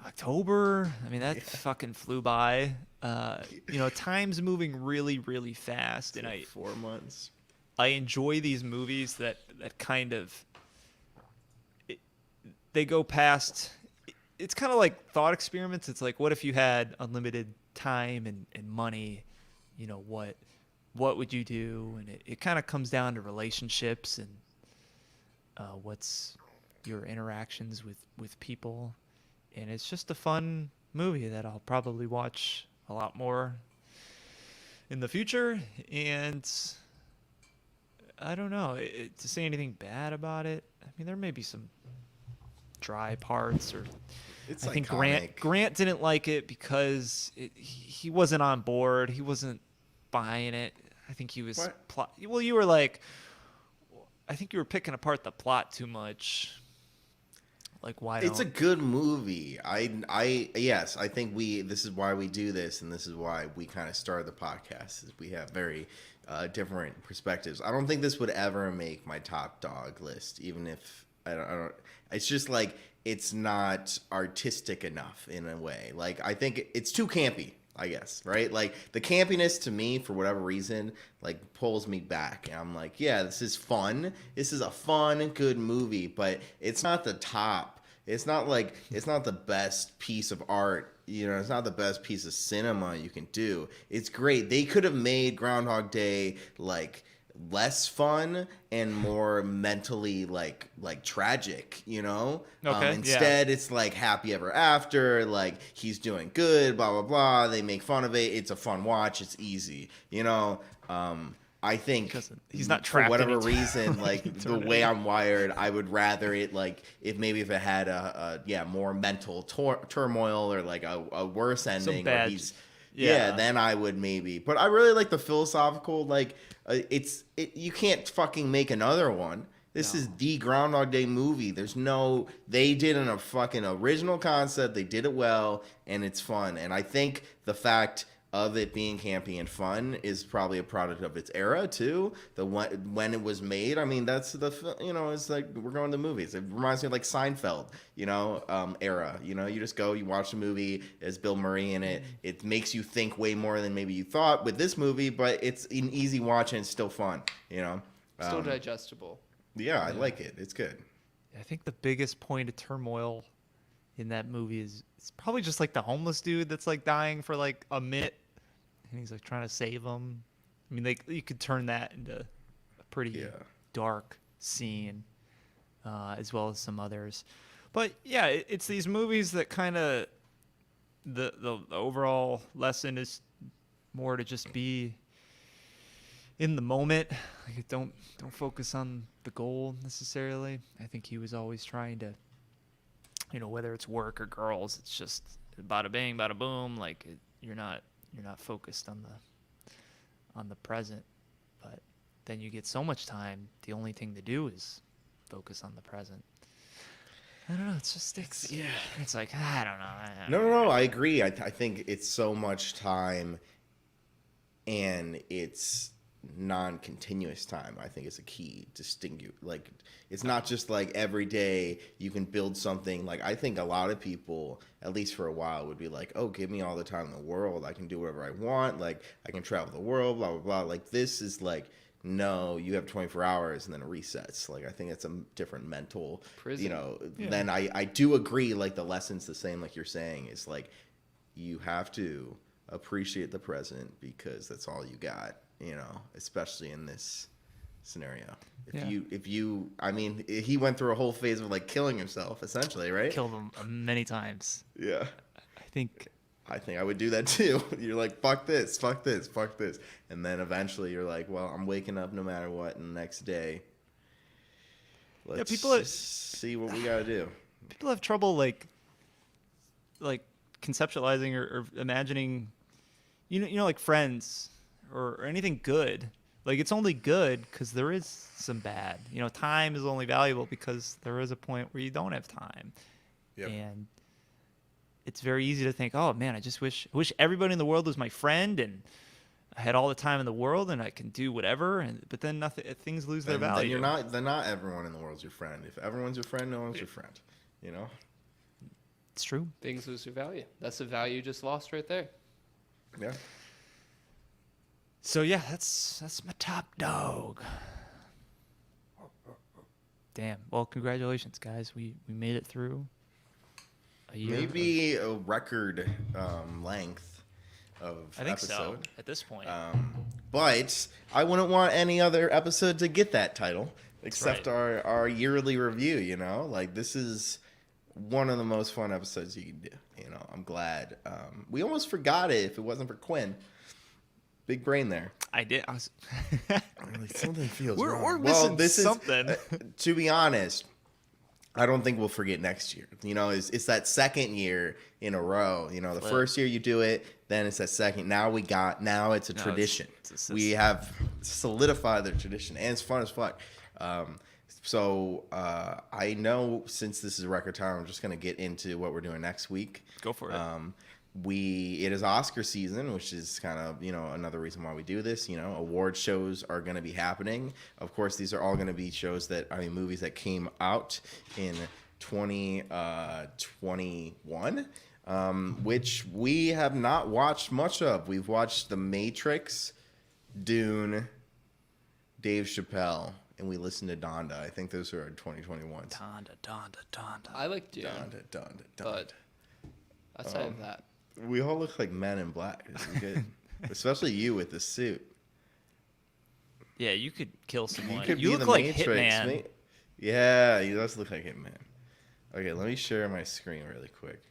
A: October. I mean, that fucking flew by. Time's moving really, really fast, and
B: 4 months.
A: I enjoy these movies that kind of they go past. It's kind of like thought experiments. It's like, what if you had unlimited time and money? What would you do? And it kind of comes down to relationships and what's your interactions with people. And it's just a fun movie that I'll probably watch a lot more in the future. And I don't know to say anything bad about it. I mean, there may be some dry parts, or
B: It's
A: I think
B: iconic.
A: Grant didn't like it because he wasn't on board. He wasn't buying it. I think he was. Well, you were like, I think you were picking apart the plot too much. Like, why?
B: It's a good movie. Yes, I think this is why we do this, and this is why we kind of started the podcast. Is we have very different perspectives. I don't think this would ever make my top dog list, even if I don't. It's just like it's not artistic enough in a way. Like, I think it's too campy, I guess, right? Like, the campiness to me, for whatever reason, like, pulls me back. And I'm like, yeah, this is fun. This is a fun, good movie, but it's not the top. It's not the best piece of art. It's not the best piece of cinema you can do. It's great. They could have made Groundhog Day, like, less fun and more mentally like tragic,
A: Okay,
B: instead it's like happy ever after, like he's doing good, blah blah blah, they make fun of it, it's a fun watch, it's easy, I think
A: he's not
B: for
A: trapped
B: whatever
A: in eternity.
B: reason, like the way I'm wired, I would rather it like if it had a more mental turmoil, or like a worse ending,
A: bad-
B: where he's
A: Yeah.
B: then I would maybe. But I really like the philosophical, like, you can't fucking make another one. This is the Groundhog Day movie. They did a fucking original concept. They did it well, and it's fun. And I think the fact of it being campy and fun is probably a product of its era too. When it was made, I mean, that's it's like we're going to movies. It reminds me of like Seinfeld, era. You just go, you watch the movie. There's Bill Murray in it. It makes you think way more than maybe you thought with this movie, but it's an easy watch and it's still fun.
C: Still digestible.
B: Yeah, I like it. It's good.
A: I think the biggest point of turmoil in that movie is it's probably just like the homeless dude that's like dying for like a minute, and he's like trying to save him. I mean, you could turn that into a pretty dark scene, as well as some others. But yeah, it's these movies that kind of the overall lesson is more to just be in the moment. Like, don't focus on the goal necessarily. I think he was always trying to, whether it's work or girls, it's just bada bing, bada boom. Like, you're not focused on the present. But then you get so much time. The only thing to do is focus on the present. I don't know. It's like, I don't know.
B: No, I agree. I think it's so much time, and it's non-continuous time. I think it's a key distinguish. Like, it's not just like every day you can build something. Like, I think a lot of people, at least for a while, would be like, oh, give me all the time in the world. I can do whatever I want. Like, I can travel the world, blah blah blah. Like, this is like, no, you have 24 hours and then it resets. Like, I think it's a different mental
C: Prison.
B: Then I do agree, like, the lesson's the same, like you're saying, is like, you have to appreciate the present because that's all you got, especially in this scenario. If you I mean, he went through a whole phase of like killing himself, essentially, right?
A: Killed him many times.
B: Yeah.
A: I think
B: I would do that too. You're like, fuck this, fuck this, fuck this. And then eventually you're like, well, I'm waking up no matter what, and the next day let's
A: people
B: just see what we gotta do.
A: people have trouble like conceptualizing or imagining, like Friends or anything good. Like it's only good because there is some bad. Time is only valuable because there is a point where you don't have time.
B: Yep.
A: And it's very easy to think, oh man, I wish everybody in the world was my friend and I had all the time in the world and I can do whatever. But then things lose their value.
B: Then not everyone in the world's your friend. If everyone's your friend, no one's your friend.
A: It's true.
C: Things lose their value. That's the value you just lost right there.
B: Yeah.
A: So yeah, that's my top dog. Damn. Well, congratulations, guys. We made it through a year.
B: Maybe a record length of
A: I think
B: episode.
A: so at this point.
B: But I wouldn't want any other episode to get that title except
A: right.
B: our yearly review. Like this is one of the most fun episodes you can do. I'm glad. We almost forgot it if it wasn't for Quinn. Big brain there.
A: I did. I was
B: Something feels
A: we're
B: wrong.
A: missing something.
B: To be honest, I don't think we'll forget next year. It's that second year in a row. The first year you do it, then it's that second. Now it's a tradition. We have solidified the tradition, and it's fun as fuck. So I know since this is record time, I'm just gonna get into what we're doing next week.
A: Go for it.
B: It is Oscar season, which is kind of another reason why we do this. Award shows are going to be happening. Of course, these are all going to be movies that came out in 2021, which we have not watched much of. We've watched The Matrix, Dune, Dave Chappelle, and we listened to Donda. I think those are our 2021s.
A: Donda.
C: I like Dune,
B: Donda.
C: but outside of that,
B: We all look like Men in Black. This is good. Especially you with the suit.
A: Yeah, you could kill someone.
B: You could
A: You
B: be
A: look
B: the
A: like
B: Matrix.
A: Hitman.
B: Yeah, he does look like Hitman. Okay, let me share my screen really quick.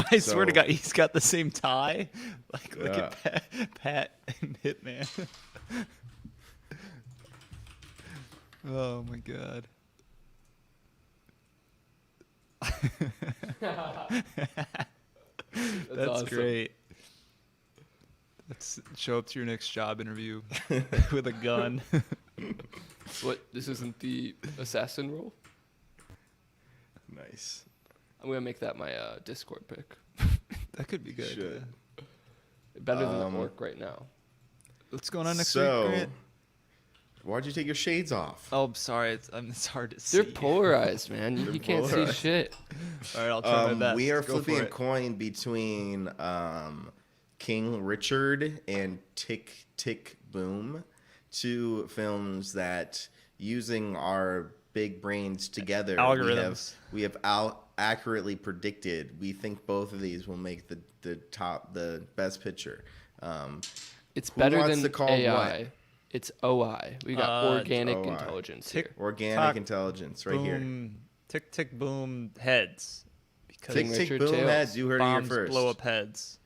A: I swear to God, he's got the same tie. Like, look
B: Yeah.
A: at Pat and Hitman. Oh my God. That's
C: awesome.
A: great. Let's show up to your next job interview with a gun.
C: what? This isn't the assassin role.
B: Nice.
C: I'm gonna make that my Discord pick.
A: That could be good.
B: Should.
A: Yeah.
C: Better than the orc right now.
A: What's going on next
B: So,
A: week, Grant?
B: why'd you take your shades off?
A: Oh, I'm sorry. It's hard to see.
C: They're polarized, man. You can't see
B: polarized.
C: shit.
A: All right, I'll try my best.
B: We are
A: Go for
B: flipping a
A: it.
B: coin between King Richard and Tick Tick Boom, two films that, using our big brains together,
A: Algorithms.
B: we have accurately predicted. We think both of these will make the best picture.
C: It's
B: Who
C: better
B: wants
C: than
B: to call
C: AI.
B: what?
C: It's OI. We got organic
B: OI.
C: intelligence
A: Tick-
C: here.
B: Organic
A: Talk
B: intelligence right here.
A: Boom, tick tick boom heads. Because
B: Tick tick
C: Richard
B: boom
C: Tails.
B: heads. You heard it here
A: bombs
B: first.
A: blow up heads.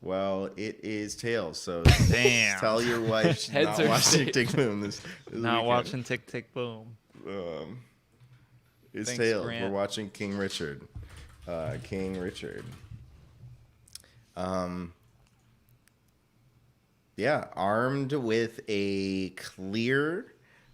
B: Well, it is tails. So
A: Damn.
B: tell your wife she's
C: Heads
B: not
C: are
B: watching
C: safe.
B: Tick Tick Boom this
A: Not
B: weekend.
A: watching tick tick boom.
B: It's
A: Thanks,
B: tails.
A: Grant.
B: We're watching King Richard. King Richard. Yeah, armed with a clear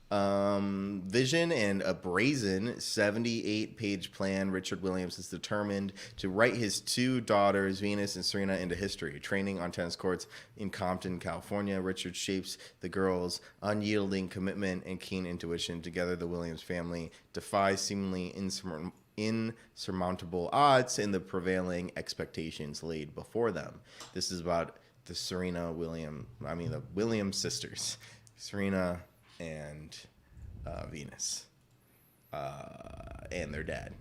B: vision and a brazen 78-page plan, Richard Williams is determined to write his two daughters, Venus and Serena, into history. Training on tennis courts in Compton, California, Richard shapes the girls' unyielding commitment and keen intuition. Together, the Williams family defies seemingly insurmountable odds in the prevailing expectations laid before them. This is about the Williams sisters, Serena and Venus, and their dad.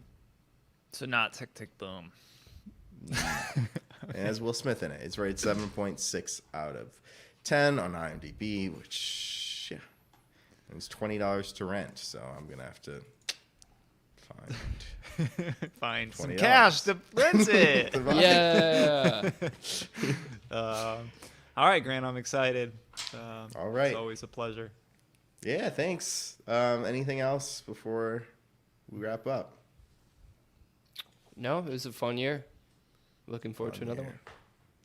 A: So not tick tick boom.
B: And has Will Smith in it. It's rated 7.6 out of 10 on IMDb, which, yeah, it's $20 to rent, so I'm going to have to
A: Find some
B: $20.
A: cash to rent it.
C: Yeah.
A: All right, Grant, I'm excited.
B: All right.
A: It's always a pleasure.
B: Yeah, thanks. Anything else before we wrap up?
C: No, it was a fun year. Looking forward to another one.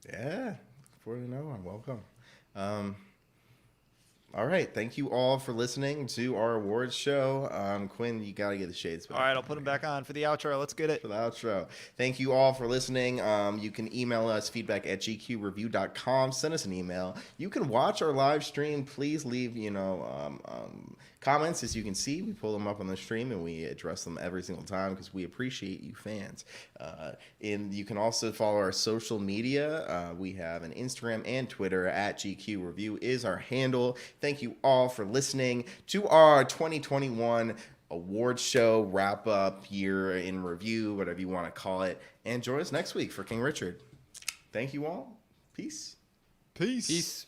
B: Yeah, look forward to another one. Welcome. All right, thank you all for listening to our awards show. Quinn, you gotta get the shades back.
A: All right, I'll put them back on for the outro. Let's get it.
B: For the outro. Thank you all for listening. You can email us feedback@gqreview.com. Send us an email. You can watch our live stream. Please leave, comments. As you can see, we pull them up on the stream and we address them every single time because we appreciate you fans. And you can also follow our social media. We have an Instagram and Twitter @GQReview is our handle. Thank you all for listening to our 2021 award show wrap up, year in review, whatever you want to call it. And join us next week for King Richard. Thank you all. Peace.
A: Peace.
C: Peace.